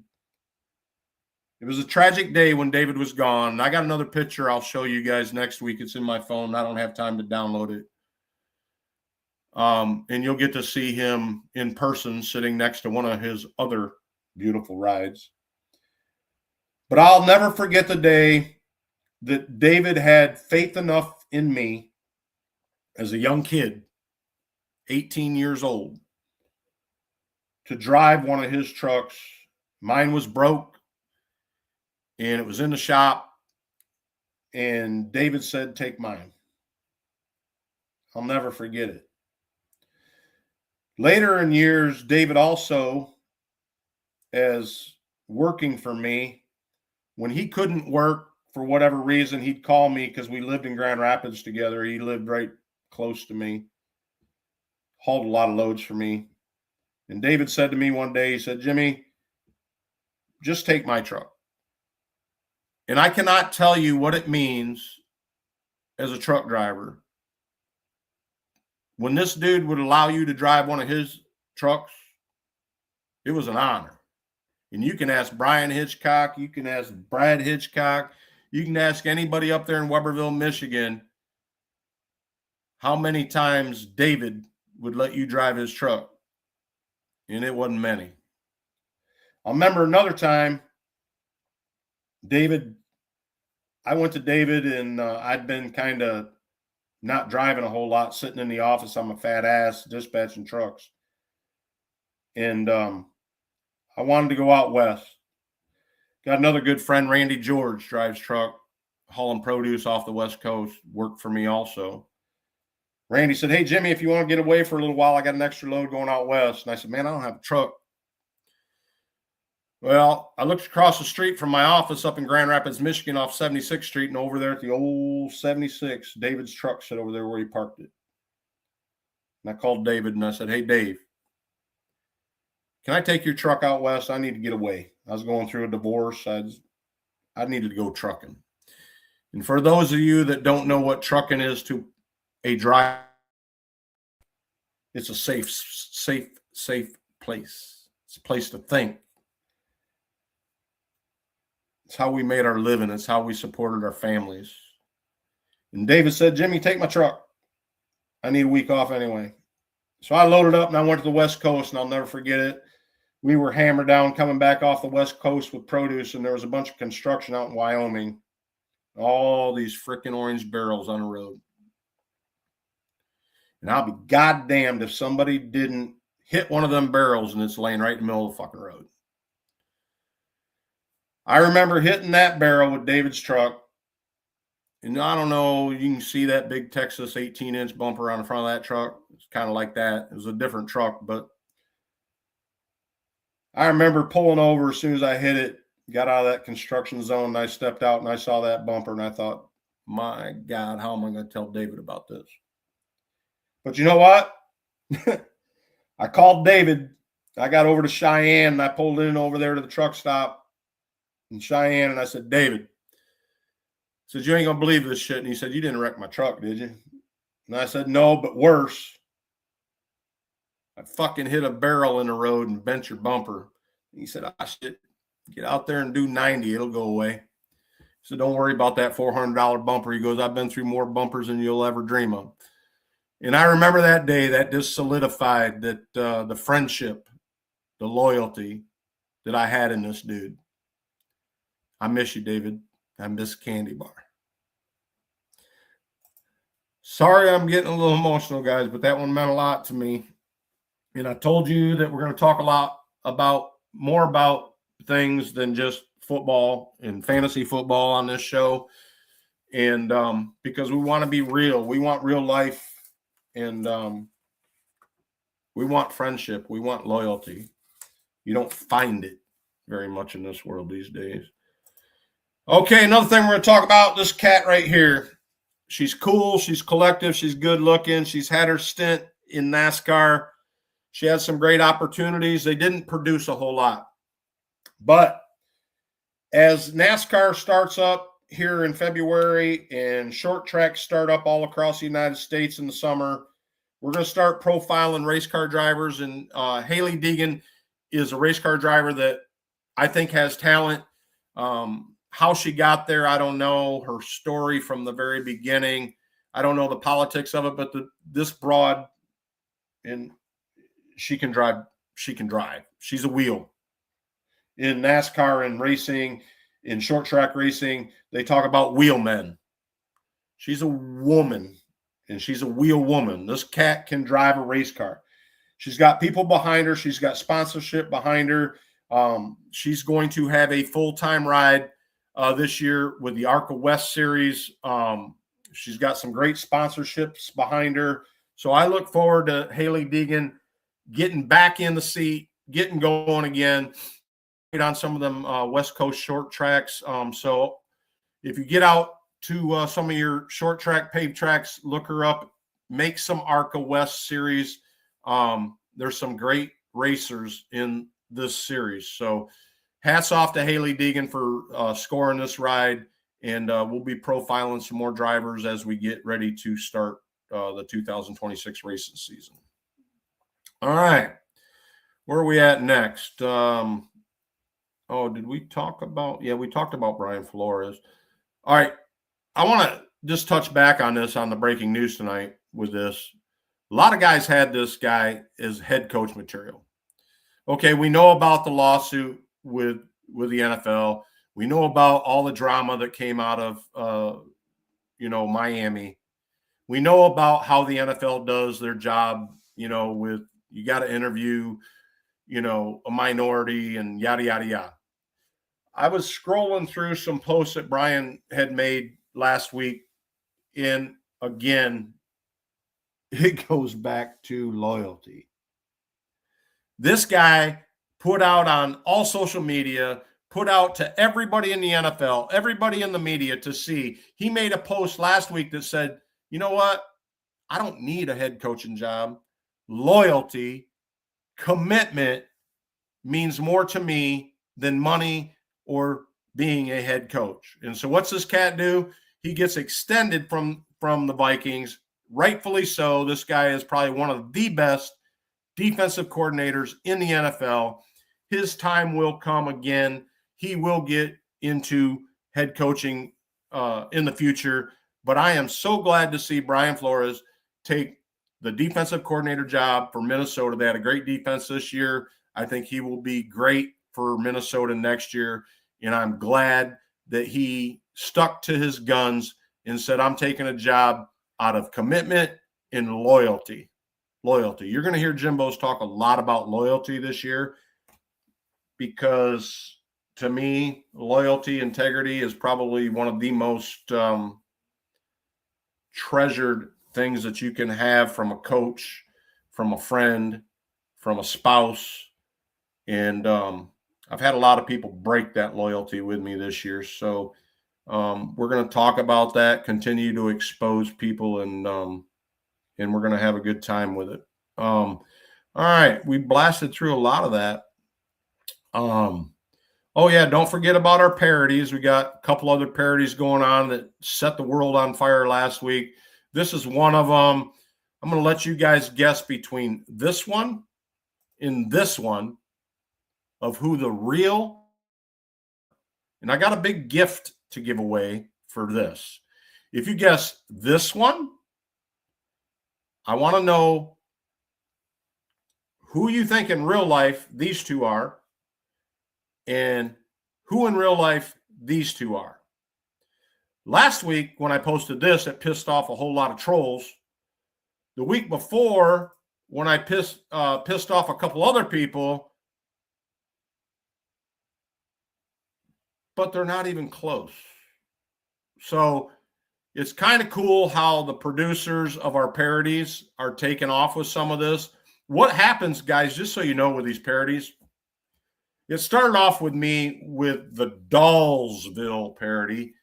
It was a tragic day when David was gone. I got another picture I'll show you guys next week. It's in my phone. I don't have time to download it. And you'll get to see him in person sitting next to one of his other beautiful rides. But I'll never forget the day that David had faith enough in me as a young kid, 18 years old, to drive one of his trucks. Mine was broke, and it was in the shop, and David said, take mine. I'll never forget it. Later in years, David also, as working for me, when he couldn't work for whatever reason, he'd call me because we lived in Grand Rapids together. He lived right close to me, hauled a lot of loads for me. And David said to me one day, he said, Jimmy, just take my truck. And I cannot tell you what it means as a truck driver. When this dude would allow you to drive one of his trucks, it was an honor. And you can ask Brian Hitchcock, you can ask Brad Hitchcock, you can ask anybody up there in Weberville, Michigan, how many times David would let you drive his truck. And it wasn't many. I remember another time, I went to David, and I'd been kind of not driving a whole lot, sitting in the office. I'm a fat ass dispatching trucks. And I wanted to go out west. Got another good friend, Randy George, drives truck, hauling produce off the West Coast, worked for me also. Randy said, hey, Jimmy, if you want to get away for a little while, I got an extra load going out west. And I said, man, I don't have a truck. Well, I looked across the street from my office up in Grand Rapids, Michigan, off 76th Street, and over there at the old 76, David's truck sat over there where he parked it. And I called David, and I said, hey, Dave, can I take your truck out west? I need to get away. I was going through a divorce. I needed to go trucking. And for those of you that don't know what trucking is to a driver, it's a safe place. It's a place to think. It's how we made our living. It's how we supported our families. And David said, Jimmy, take my truck. I need a week off anyway. So I loaded up and I went to the West Coast, and I'll never forget it. We were hammered down coming back off the West Coast with produce, and there was a bunch of construction out in Wyoming. All these freaking orange barrels on the road. And I'll be goddamned if somebody didn't hit one of them barrels and it's laying right in the middle of the fucking road. I remember hitting that barrel with David's truck. And I don't know, you can see that big Texas 18-inch bumper on the front of that truck. It's kind of like that. It was a different truck, but I remember pulling over as soon as I hit it, got out of that construction zone, and I stepped out and I saw that bumper, and I thought, my God, how am I going to tell David about this? But you know what? I called David. I got over to Cheyenne, and I pulled in over there to the truck stop in Cheyenne, and I said, David, I said, you ain't going to believe this shit. And he said, you didn't wreck my truck, did you? And I said, no, but worse. I fucking hit a barrel in the road and bent your bumper. And he said, shit, get out there and do 90. It'll go away. He said, don't worry about that $400 bumper. He goes, I've been through more bumpers than you'll ever dream of. And I remember that day that just solidified that the friendship, the loyalty that I had in this dude. I miss you, David. I miss Candy Bar. Sorry I'm getting a little emotional, guys, but that one meant a lot to me. And I told you that we're going to talk a lot more about things than just football and fantasy football on this show. And because we want to be real. We want real life And we want friendship. We want loyalty. You don't find it very much in this world these days. Okay, another thing we're going to talk about, this cat right here. She's cool. She's collective. She's good looking. She's had her stint in NASCAR. She had some great opportunities. They didn't produce a whole lot. But as NASCAR starts up here in February and short tracks start up all across the United States in the summer, we're going to start profiling race car drivers. And Hailie Deegan is a race car driver that I think has talent. How she got there, I don't know. Her story from the very beginning, I don't know the politics of it, but this broad, and she can drive. She can drive. She's a wheel. In NASCAR and racing, in short track racing, they talk about wheel men. She's a woman, and she's a wheel woman. This cat can drive a race car. She's got people behind her. She's got sponsorship behind her. She's going to have a full-time ride this year with the ARCA West Series. She's got some great sponsorships behind her. So I look forward to Hailie Deegan getting back in the seat, getting going again on some of them West Coast short tracks. So if you get out to some of your short track paved tracks, look her up, make some ARCA West Series. There's some great racers in this series. So hats off to Hailie Deegan for scoring this ride, and we'll be profiling some more drivers as we get ready to start the 2026 racing season. All right. Where are we at next? Did we talk about – yeah, we talked about Brian Flores. All right. I want to just touch back on this on the breaking news tonight with this. A lot of guys had this guy as head coach material. Okay, we know about the lawsuit with the NFL. We know about all the drama that came out of, Miami. We know about how the NFL does their job, with you got to interview, a minority and yada, yada, yada. I was scrolling through some posts that Brian had made last week, and again, it goes back to loyalty. This guy put out on all social media, put out to everybody in the NFL, everybody in the media to see. He made a post last week that said, you know what? I don't need a head coaching job. Loyalty, commitment means more to me than money or being a head coach. And so what's this cat do? He gets extended from the Vikings, rightfully so. This guy is probably one of the best defensive coordinators in the NFL. His time will come again. He will get into head coaching in the future. But I am so glad to see Brian Flores take the defensive coordinator job for Minnesota. They had a great defense this year. I think he will be great for Minnesota next year. And I'm glad that he stuck to his guns and said, I'm taking a job out of commitment and loyalty. Loyalty. You're going to hear Jimbo's talk a lot about loyalty this year because to me, loyalty, integrity is probably one of the most treasured things that you can have from a coach, from a friend, from a spouse. And I've had a lot of people break that loyalty with me this year. So we're going to talk about that, continue to expose people, and we're going to have a good time with it. All right. We blasted through a lot of that. Don't forget about our parodies. We got a couple other parodies going on that set the world on fire last week. This is one of them. I'm going to let you guys guess between this one and this one of who the real, and I got a big gift to give away for this. If you guess this one, I want to know who you think in real life these two are and who in real life these two are. Last week when I posted this, it pissed off a whole lot of trolls. The week before, when I pissed off a couple other people, but they're not even close. So it's kind of cool how the producers of our parodies are taking off with some of this. What happens, guys, just so you know, with these parodies, it started off with me with the Dollsville parody.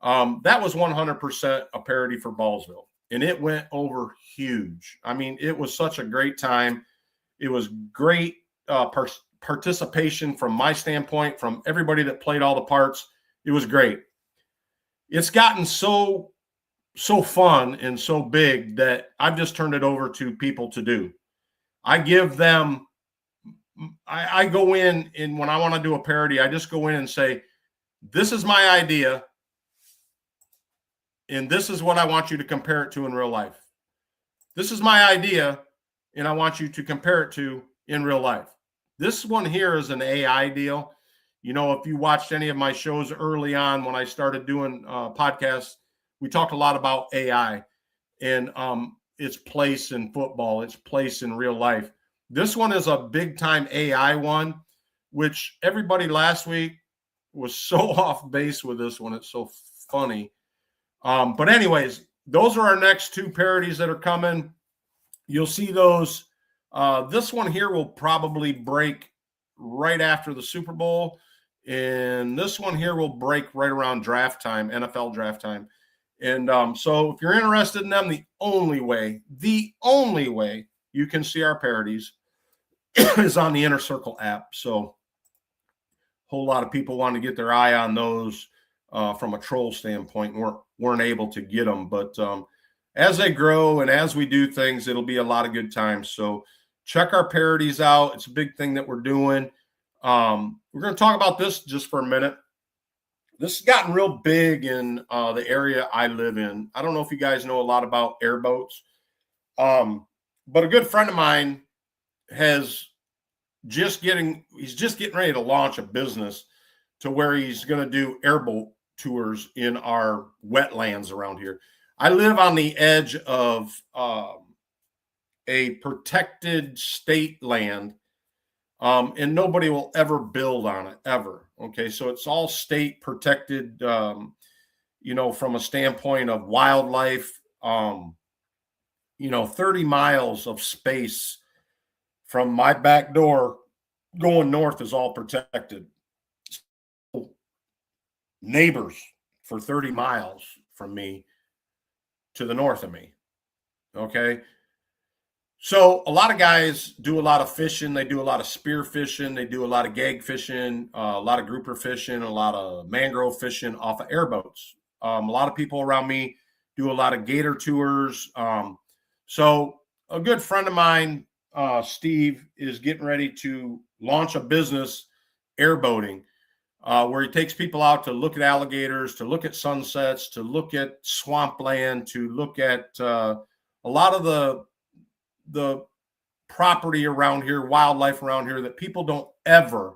That was 100% a parody for Ballsville, and it went over huge. I mean, it was such a great time. It was great participation from my standpoint, from everybody that played all the parts. It was great. It's gotten so fun and so big that I've just turned it over to people to do. I give them, I go in, and when I want to do a parody, I just go in and say, this is my idea, and this is what I want you to compare it to in real life. This is my idea, and I want you to compare it to in real life. This one here is an AI deal. You know, if you watched any of my shows early on when I started doing podcasts, we talked a lot about AI and its place in football, its place in real life. This one is a big time AI one, which everybody last week was so off base with this one. It's so funny. But anyways, those are our next two parodies that are coming. You'll see those. This one here will probably break right after the Super Bowl. And this one here will break right around draft time, NFL draft time. And so if you're interested in them, the only way you can see our parodies is on the Inner Circle app. So a whole lot of people want to get their eye on those from a troll standpoint. Weren't able to get them. But as they grow and as we do things, it'll be a lot of good times. So check our parodies out. It's a big thing that we're doing. We're going to talk about this just for a minute. This has gotten real big in the area I live in. I don't know if you guys know a lot about airboats, but a good friend of mine he's just getting ready to launch a business to where he's going to do airboat tours in our wetlands around here. I live on the edge of a protected state land, and nobody will ever build on it, ever. Okay, so it's all state protected, from a standpoint of wildlife, 30 miles of space from my back door going north is all protected. Neighbors for 30 miles from me to the north of me. Okay. So a lot of guys do a lot of fishing. They do a lot of spear fishing. They do a lot of gag fishing, a lot of grouper fishing, a lot of mangrove fishing off of airboats. A lot of people around me do a lot of gator tours. So a good friend of mine, Steve, is getting ready to launch a business, airboating, where he takes people out to look at alligators, to look at sunsets, to look at swampland, to look at a lot of the property around here, wildlife around here that people don't ever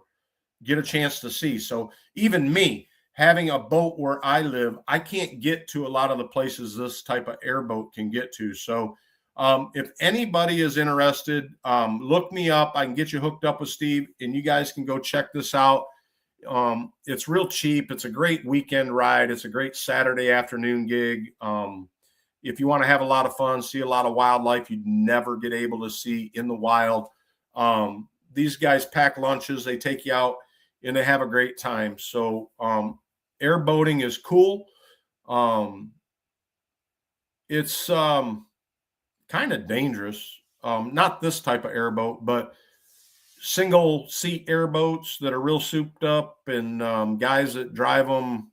get a chance to see. So even me, having a boat where I live, I can't get to a lot of the places this type of airboat can get to. So if anybody is interested, look me up. I can get you hooked up with Steve, and you guys can go check this out. It's real cheap. It's a great weekend ride. It's a great Saturday afternoon gig. If you want to have a lot of fun, see a lot of wildlife you'd never get able to see in the wild, these guys pack lunches, they take you out, and they have a great time. So airboating is cool. It's kind of dangerous. Not this type of airboat, but single seat airboats that are real souped up, and guys that drive them,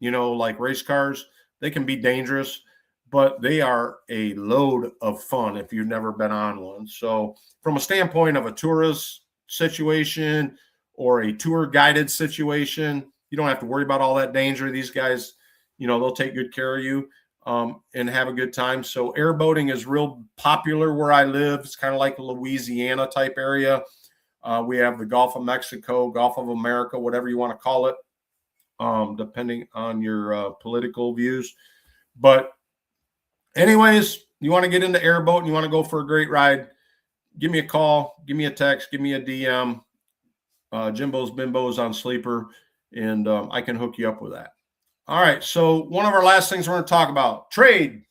like race cars, they can be dangerous, but they are a load of fun if you've never been on one. So from a standpoint of a tourist situation or a tour guided situation, you don't have to worry about all that danger. These guys, they'll take good care of you and have a good time. So airboating is real popular where I live. It's kind of like a Louisiana type area. We have the Gulf of Mexico, Gulf of America, whatever you want to call it, depending on your political views. But anyways, you want to get into airboat and you want to go for a great ride, give me a call, give me a text, give me a DM, Jimbo's Bimbos on Sleeper, and I can hook you up with that. All right. So one of our last things we're going to talk about, trade.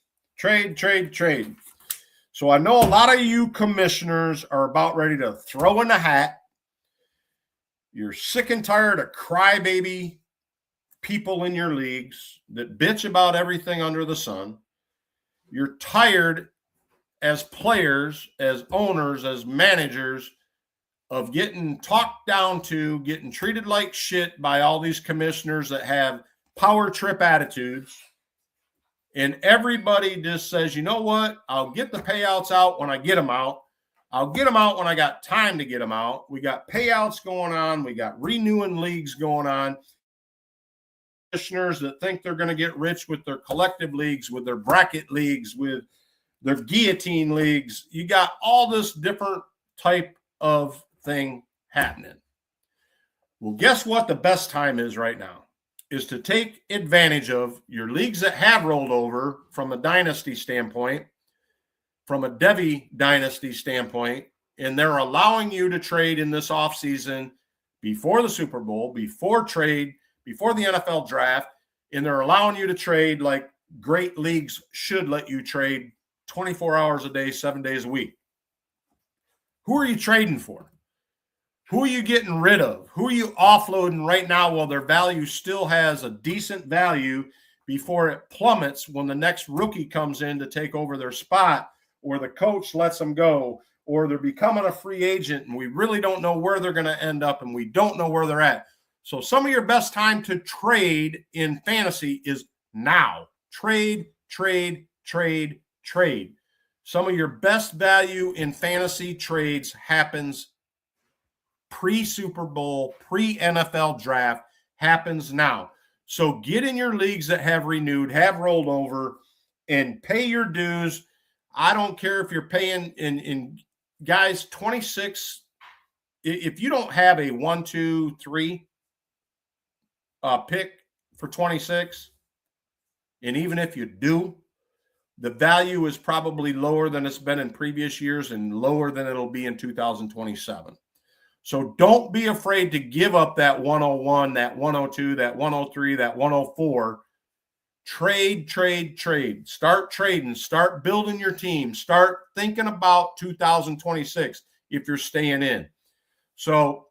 So I know a lot of you commissioners are about ready to throw in the hat. You're sick and tired of crybaby people in your leagues that bitch about everything under the sun. You're tired as players, as owners, as managers of getting talked down to, getting treated like shit by all these commissioners that have power trip attitudes. And everybody just says, you know what? I'll get the payouts out when I get them out. I'll get them out when I got time to get them out. We got payouts going on. We got renewing leagues going on. Commissioners that think they're going to get rich with their collective leagues, with their bracket leagues, with their guillotine leagues. You got all this different type of thing happening. Well, guess what the best time is right now? Is to take advantage of your leagues that have rolled over from a dynasty standpoint, from a Devi dynasty standpoint, and they're allowing you to trade in this offseason before the Super Bowl, before the NFL draft, and they're allowing you to trade like great leagues should let you trade 24 hours a day, 7 days a week. Who are you trading for? Who are you getting rid of? Who are you offloading right now while their value still has a decent value before it plummets when the next rookie comes in to take over their spot, or the coach lets them go, or they're becoming a free agent and we really don't know where they're going to end up and we don't know where they're at. So some of your best time to trade in fantasy is now. Trade. Some of your best value in fantasy trades happens pre-Super Bowl, pre-NFL draft, happens now. So get in your leagues that have renewed, have rolled over, and pay your dues. I don't care if you're paying in guys 26. If you don't have a 1, 2, 3 pick for 26, and even if you do, the value is probably lower than it's been in previous years and lower than it'll be in 2027. So don't be afraid to give up that 101, that 102, that 103, that 104. Trade. Start trading. Start building your team. Start thinking about 2026 if you're staying in. So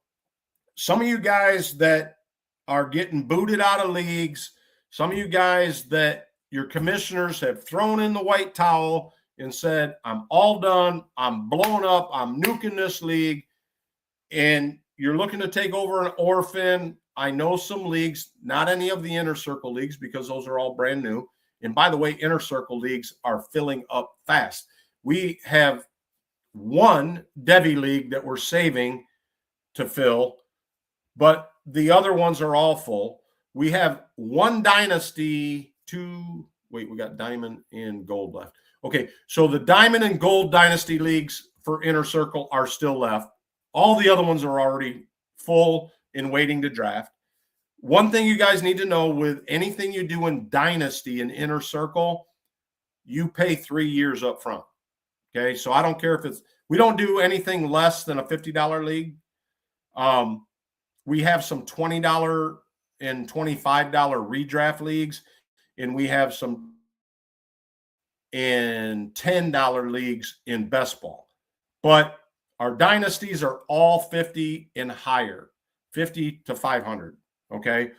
some of you guys that are getting booted out of leagues, some of you guys that your commissioners have thrown in the white towel and said, I'm all done. I'm blowing up. I'm nuking this league. And you're looking to take over an orphan. I know some leagues, not any of the inner circle leagues, because those are all brand new. And by the way, inner circle leagues are filling up fast. We have one Devi league that we're saving to fill, but the other ones are all full. We have one dynasty, we got diamond and gold left. Okay, so the diamond and gold dynasty leagues for inner circle are still left. All the other ones are already full and waiting to draft. One thing you guys need to know with anything you do in dynasty and inner circle, you pay 3 years up front. Okay, so I don't care if we don't do anything less than a $50 league. We have some $20 and $25 redraft leagues, and we have some and $10 leagues in best ball. But our dynasties are all 50 and higher, 50 to 500, okay?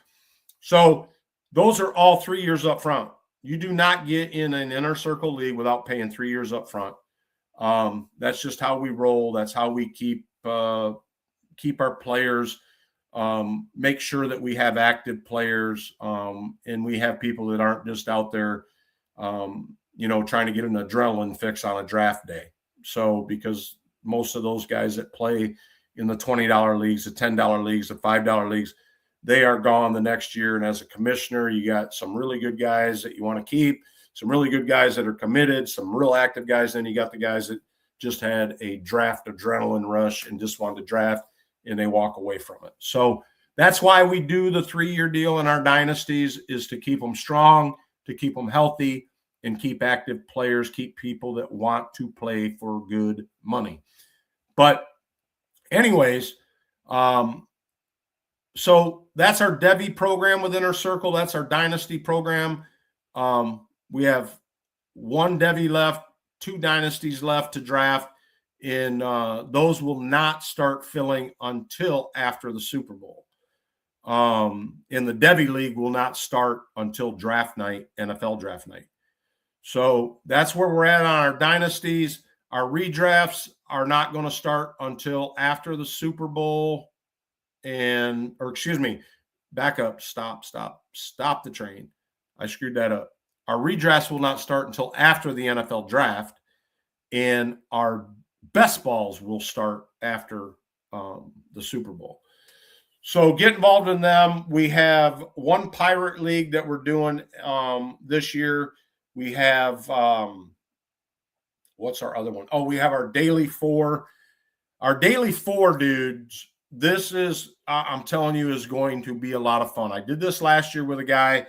So those are all 3 years up front. You do not get in an inner circle league without paying 3 years up front. That's just how we roll. That's how we keep our players, make sure that we have active players, and we have people that aren't just out there, trying to get an adrenaline fix on a draft day. So because most of those guys that play in the $20 leagues, the $10 leagues, the $5 leagues, they are gone the next year. And as a commissioner, you got some really good guys that you want to keep, some really good guys that are committed, some real active guys. Then you got the guys that just had a draft adrenaline rush and just wanted to draft, and they walk away from it. So that's why we do the 3-year deal in our dynasties, is to keep them strong, to keep them healthy, and keep active players, keep people that want to play for good money. But anyways, So that's our Devi program with Inner Circle. That's our Dynasty program. We have one Devi left, 2 dynasties left to draft, and those will not start filling until after the Super Bowl. And the Devi League will not start until draft night, NFL draft night. So that's where we're at on our dynasties. Our redrafts are not going to start until after the Super Bowl. Back up, stop the train. I screwed that up. Our redrafts will not start until after the NFL draft, and our best balls will start after the Super Bowl. So get involved in them. We have one Pirate League that we're doing this year. We have, what's our other one? Oh, we have our Daily 4. Our Daily 4, dudes, this is, I'm telling you, is going to be a lot of fun. I did this last year with a guy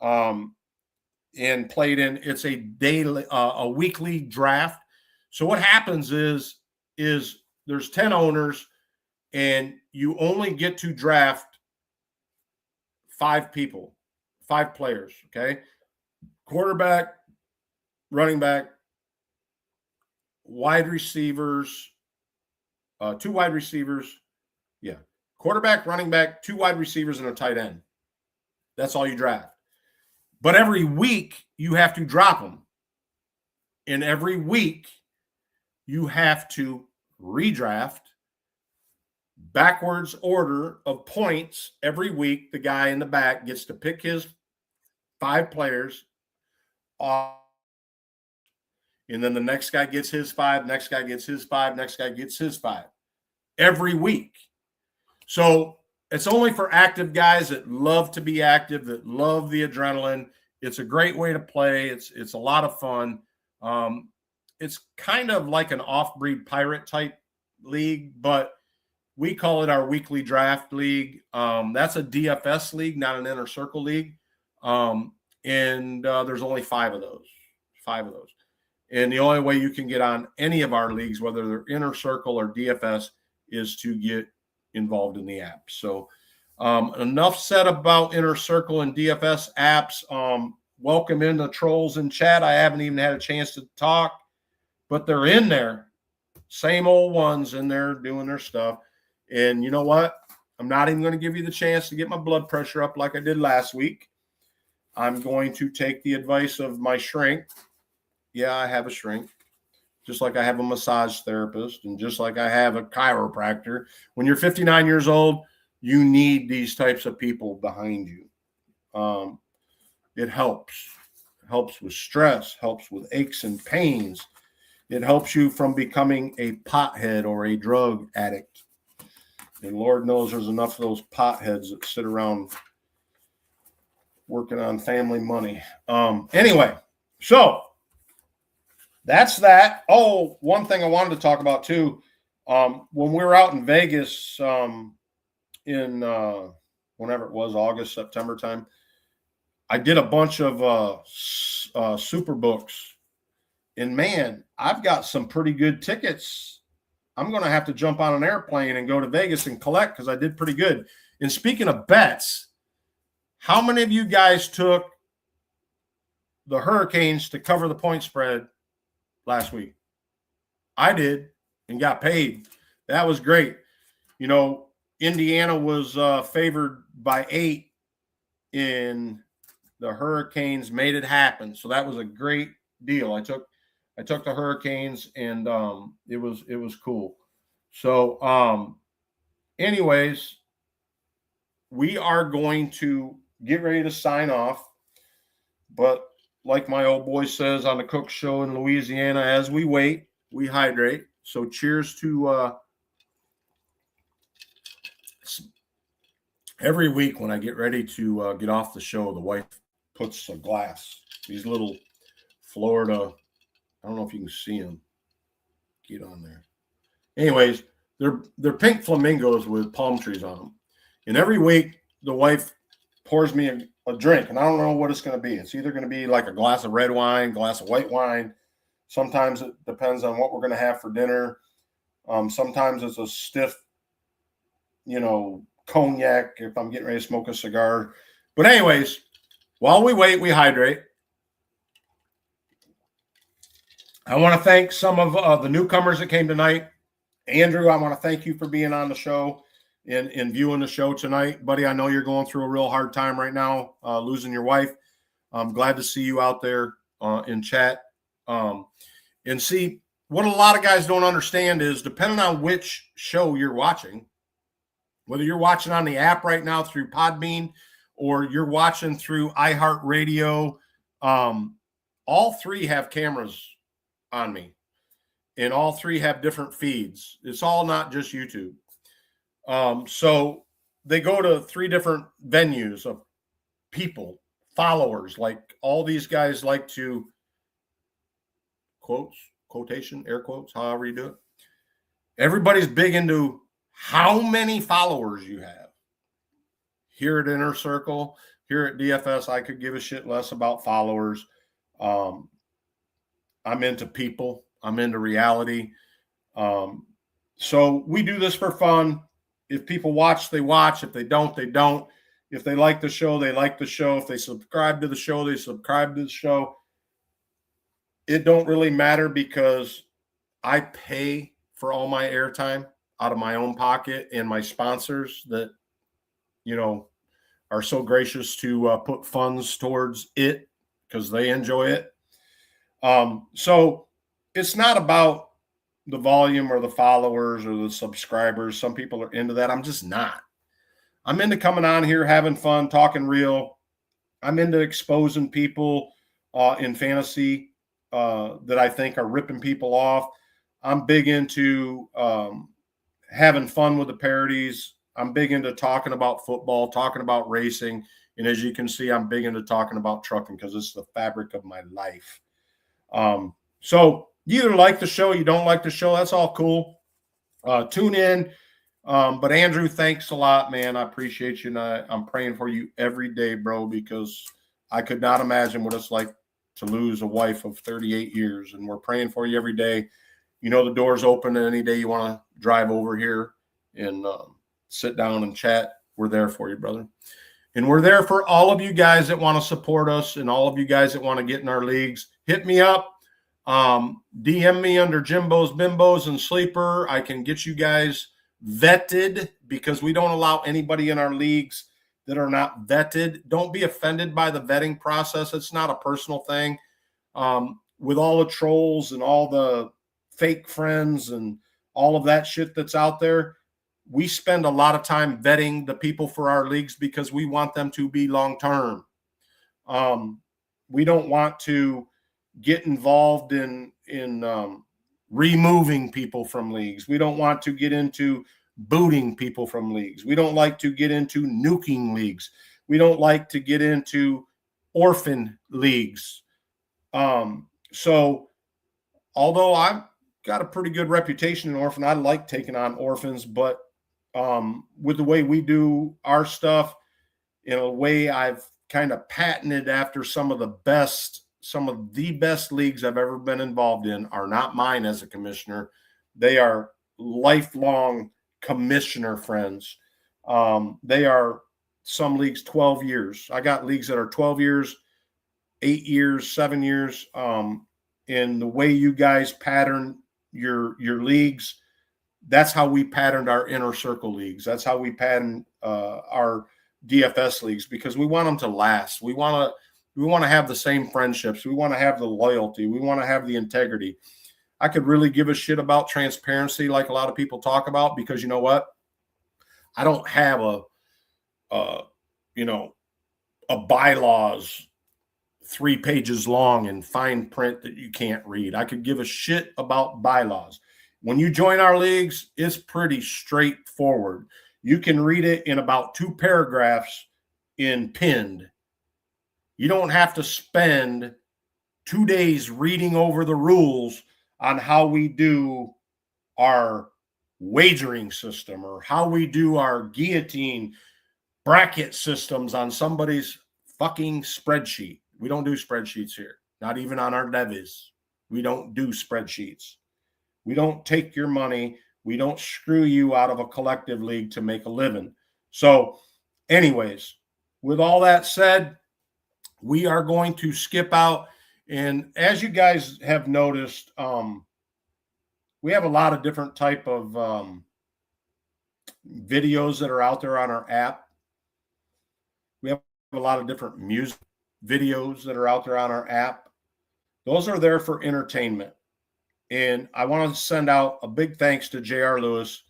and played in. It's a weekly draft. So what happens is there's 10 owners, and you only get to draft 5 people, 5 players, okay? Quarterback, running back, wide receivers, 2 wide receivers. Yeah. Quarterback, running back, 2 wide receivers, and a tight end. That's all you draft. But every week you have to drop them. And every week you have to redraft backwards order of points. Every week the guy in the back gets to pick his 5 players off. And then the next guy gets his 5, next guy gets his 5, next guy gets his 5. Every week. So it's only for active guys that love to be active, that love the adrenaline. It's a great way to play. It's a lot of fun. It's kind of like an off-breed pirate type league, but we call it our weekly draft league. That's a DFS league, not an Inner Circle league. And there's only 5 of those. 5 of those. And the only way you can get on any of our leagues, whether they're Inner Circle or DFS, is to get involved in the app. So enough said about Inner Circle and DFS apps. Welcome in the trolls in chat. I haven't even had a chance to talk, but they're in there. Same old ones in there doing their stuff. And you know what? I'm not even going to give you the chance to get my blood pressure up like I did last week. I'm going to take the advice of my shrink. Yeah, I have a shrink. Just like I have a massage therapist and just like I have a chiropractor. When you're 59 years old, you need these types of people behind you. It helps. It helps with stress, helps with aches and pains. It helps you from becoming a pothead or a drug addict. And Lord knows there's enough of those potheads that sit around working on family money. Anyway, so that's that. Oh, one thing I wanted to talk about too. When we were out in Vegas in whenever it was, August, September time, I did a bunch of super books. And man, I've got some pretty good tickets. I'm going to have to jump on an airplane and go to Vegas and collect because I did pretty good. And speaking of bets, how many of you guys took the Hurricanes to cover the point spread last week? I did and got paid. That was great. You know, Indiana was favored by 8 and the Hurricanes made it happen. So that was a great deal. I took the Hurricanes and it was cool. So anyways, we are going to get ready to sign off. But like my old boy says on the Cook Show in Louisiana, as we wait, we hydrate. So cheers to every week when I get ready to get off the show, the wife puts a glass, these little Florida, I don't know if you can see them. Get on there. Anyways, they're pink flamingos with palm trees on them. And every week the wife pours me a drink, and I don't know what it's going to be. It's either going to be like a glass of red wine, glass of white wine. Sometimes it depends on what we're going to have for dinner. Sometimes it's a stiff, cognac if I'm getting ready to smoke a cigar. But anyways, while we wait, we hydrate. I want to thank some of the newcomers that came tonight. Andrew, I want to thank you for being on the show and viewing the show tonight. Buddy, I know you're going through a real hard time right now, losing your wife. I'm glad to see you out there in chat. And see, what a lot of guys don't understand is depending on which show you're watching, whether you're watching on the app right now through Podbean or you're watching through iHeartRadio, all three have cameras on me. And all three have different feeds. It's all not just YouTube. So they go to three different venues of people, followers. Like all these guys like to quotation, air quotes, however you do it. Everybody's big into how many followers you have. Here at Inner Circle, here at DFS, I could give a shit less about followers. I'm into people. I'm into reality. So we do this for fun. If people watch, they watch. If they don't, they don't. If they like the show, they like the show. If they subscribe to the show, they subscribe to the show. It don't really matter because I pay for all my airtime out of my own pocket, and my sponsors that, you know, are so gracious to put funds towards it because they enjoy it. So it's not about the volume or the followers or the subscribers. Some people are into that. I'm just not. I'm into coming on here, having fun, talking real. I'm into exposing people in fantasy that I think are ripping people off. I'm big into having fun with the parodies. I'm big into talking about football, talking about racing. And as you can see, I'm big into talking about trucking because it's the fabric of my life. So you either like the show, you don't like the show. That's all cool. Tune in. But Andrew, thanks a lot, man. I appreciate you. And I'm praying for you every day, bro, because I could not imagine what it's like to lose a wife of 38 years. And we're praying for you every day. You know, the door's open any day you want to drive over here and sit down and chat. We're there for you, brother. And we're there for all of you guys that want to support us and all of you guys that want to get in our leagues. Hit me up. DM me under Jimbo's, Bimbos, and Sleeper. I can get you guys vetted because we don't allow anybody in our leagues that are not vetted. Don't be offended by the vetting process. It's not a personal thing. With all the trolls and all the fake friends and all of that shit that's out there, we spend a lot of time vetting the people for our leagues because we want them to be long-term. We don't want to get involved in removing people from leagues. We don't want to get into booting people from leagues. We don't like to get into nuking leagues. We don't like to get into orphan leagues. So although I've got a pretty good reputation in orphan, I like taking on orphans, but with the way we do our stuff, in a way I've kind of patented after some of the best leagues I've ever been involved in are not mine as a commissioner. They are lifelong commissioner friends. They are some leagues 12 years. I got leagues that are 12 years, 8 years, 7 years. In the way you guys pattern your leagues, that's how we patterned our Inner Circle leagues. That's how we pattern our DFS leagues because we want them to last. We want to have the same friendships. We want to have the loyalty. We want to have the integrity. I could really give a shit about transparency like a lot of people talk about because you know what? I don't have a bylaws 3 pages long in fine print that you can't read. I could give a shit about bylaws. When you join our leagues, it's pretty straightforward. You can read it in about 2 paragraphs in pinned. You don't have to spend 2 days reading over the rules on how we do our wagering system or how we do our guillotine bracket systems on somebody's fucking spreadsheet. We don't do spreadsheets here, not even on our levies. We don't do spreadsheets. We don't take your money. We don't screw you out of a collective league to make a living. So anyways, with all that said, we are going to skip out. And as you guys have noticed, we have a lot of different type of videos that are out there on our app. We have a lot of different music videos that are out there on our app. Those are there for entertainment. And I want to send out a big thanks to J.R. Lewis.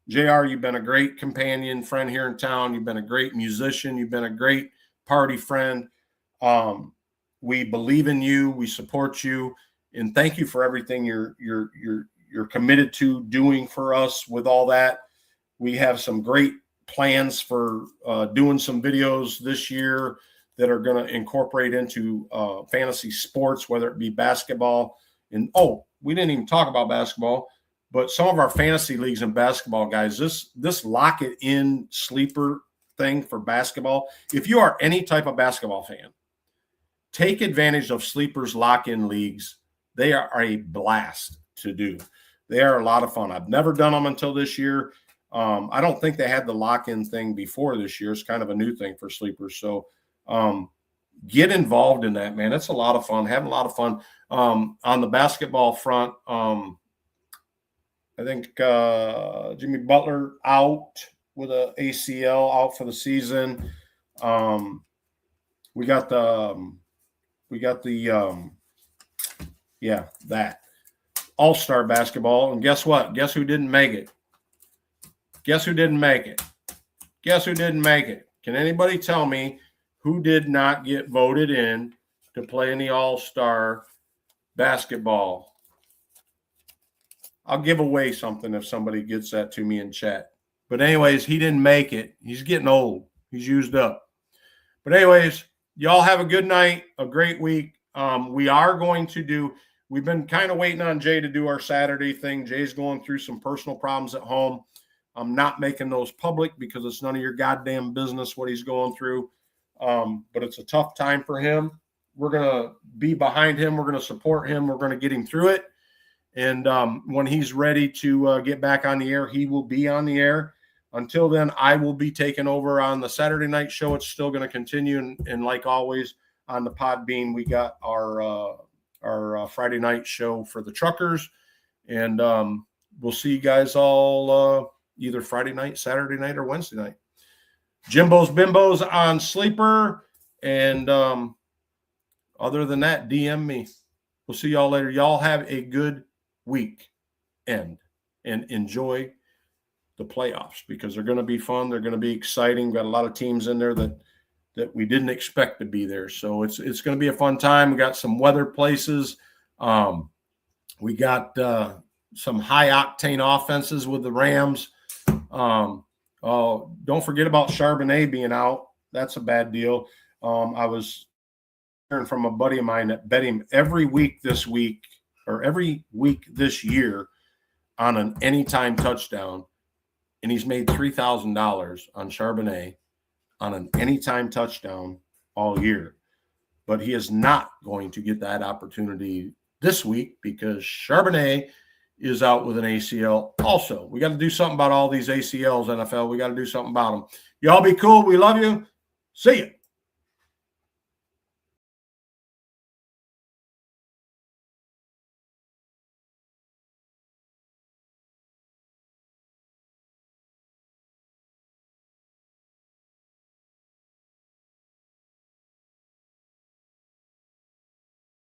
JR, you've been a great companion friend here in town. You've been a great musician. You've been a great party friend. We believe in you. We support you, and thank you for everything you're committed to doing for us. With all that, we have some great plans for doing some videos this year that are going to incorporate into fantasy sports, whether it be basketball. And we didn't even talk about basketball. But some of our fantasy leagues in basketball, guys, this lock it in sleeper thing for basketball. If you are any type of basketball fan, take advantage of sleepers lock-in leagues. They are a blast to do. They are a lot of fun. I've never done them until this year. I don't think they had the lock-in thing before this year. It's kind of a new thing for sleepers. So get involved in that, man. It's a lot of fun. Having a lot of fun. On the basketball front, I think Jimmy Butler out with a ACL, out for the season. We got the that all-star basketball. And guess what? Guess who didn't make it? Guess who didn't make it? Guess who didn't make it? Can anybody tell me who did not get voted in to play in the all-star basketball? I'll give away something if somebody gets that to me in chat. But anyways, he didn't make it. He's getting old. He's used up. But anyways, y'all have a good night, a great week. We are going to do – we've been kind of waiting on Jay to do our Saturday thing. Jay's going through some personal problems at home. I'm not making those public because it's none of your goddamn business what he's going through. But it's a tough time for him. We're going to be behind him. We're going to support him. We're going to get him through it. And when he's ready to get back on the air, he will be on the air. Until then, I will be taking over on the Saturday night show. It's still going to continue. And like always, on the Podbean, we got our Friday night show for the truckers. And we'll see you guys all either Friday night, Saturday night, or Wednesday night. Jimbo's Bimbos on Sleeper. And other than that, DM me. We'll see y'all later. Y'all have a good week and enjoy the playoffs because they're going to be fun. They're going to be exciting. We've got a lot of teams in there that we didn't expect to be there. So it's going to be a fun time. We got some weather places. We got some high octane offenses with the Rams. Don't forget about Charbonnet being out. That's a bad deal. I was hearing from a buddy of mine that bet him every week this year on an anytime touchdown, and he's made $3,000 on Charbonnet on an anytime touchdown all year. But he is not going to get that opportunity this week because Charbonnet is out with an ACL also. We got to do something about all these ACLs, NFL. We got to do something about them. Y'all be cool. We love you. See you.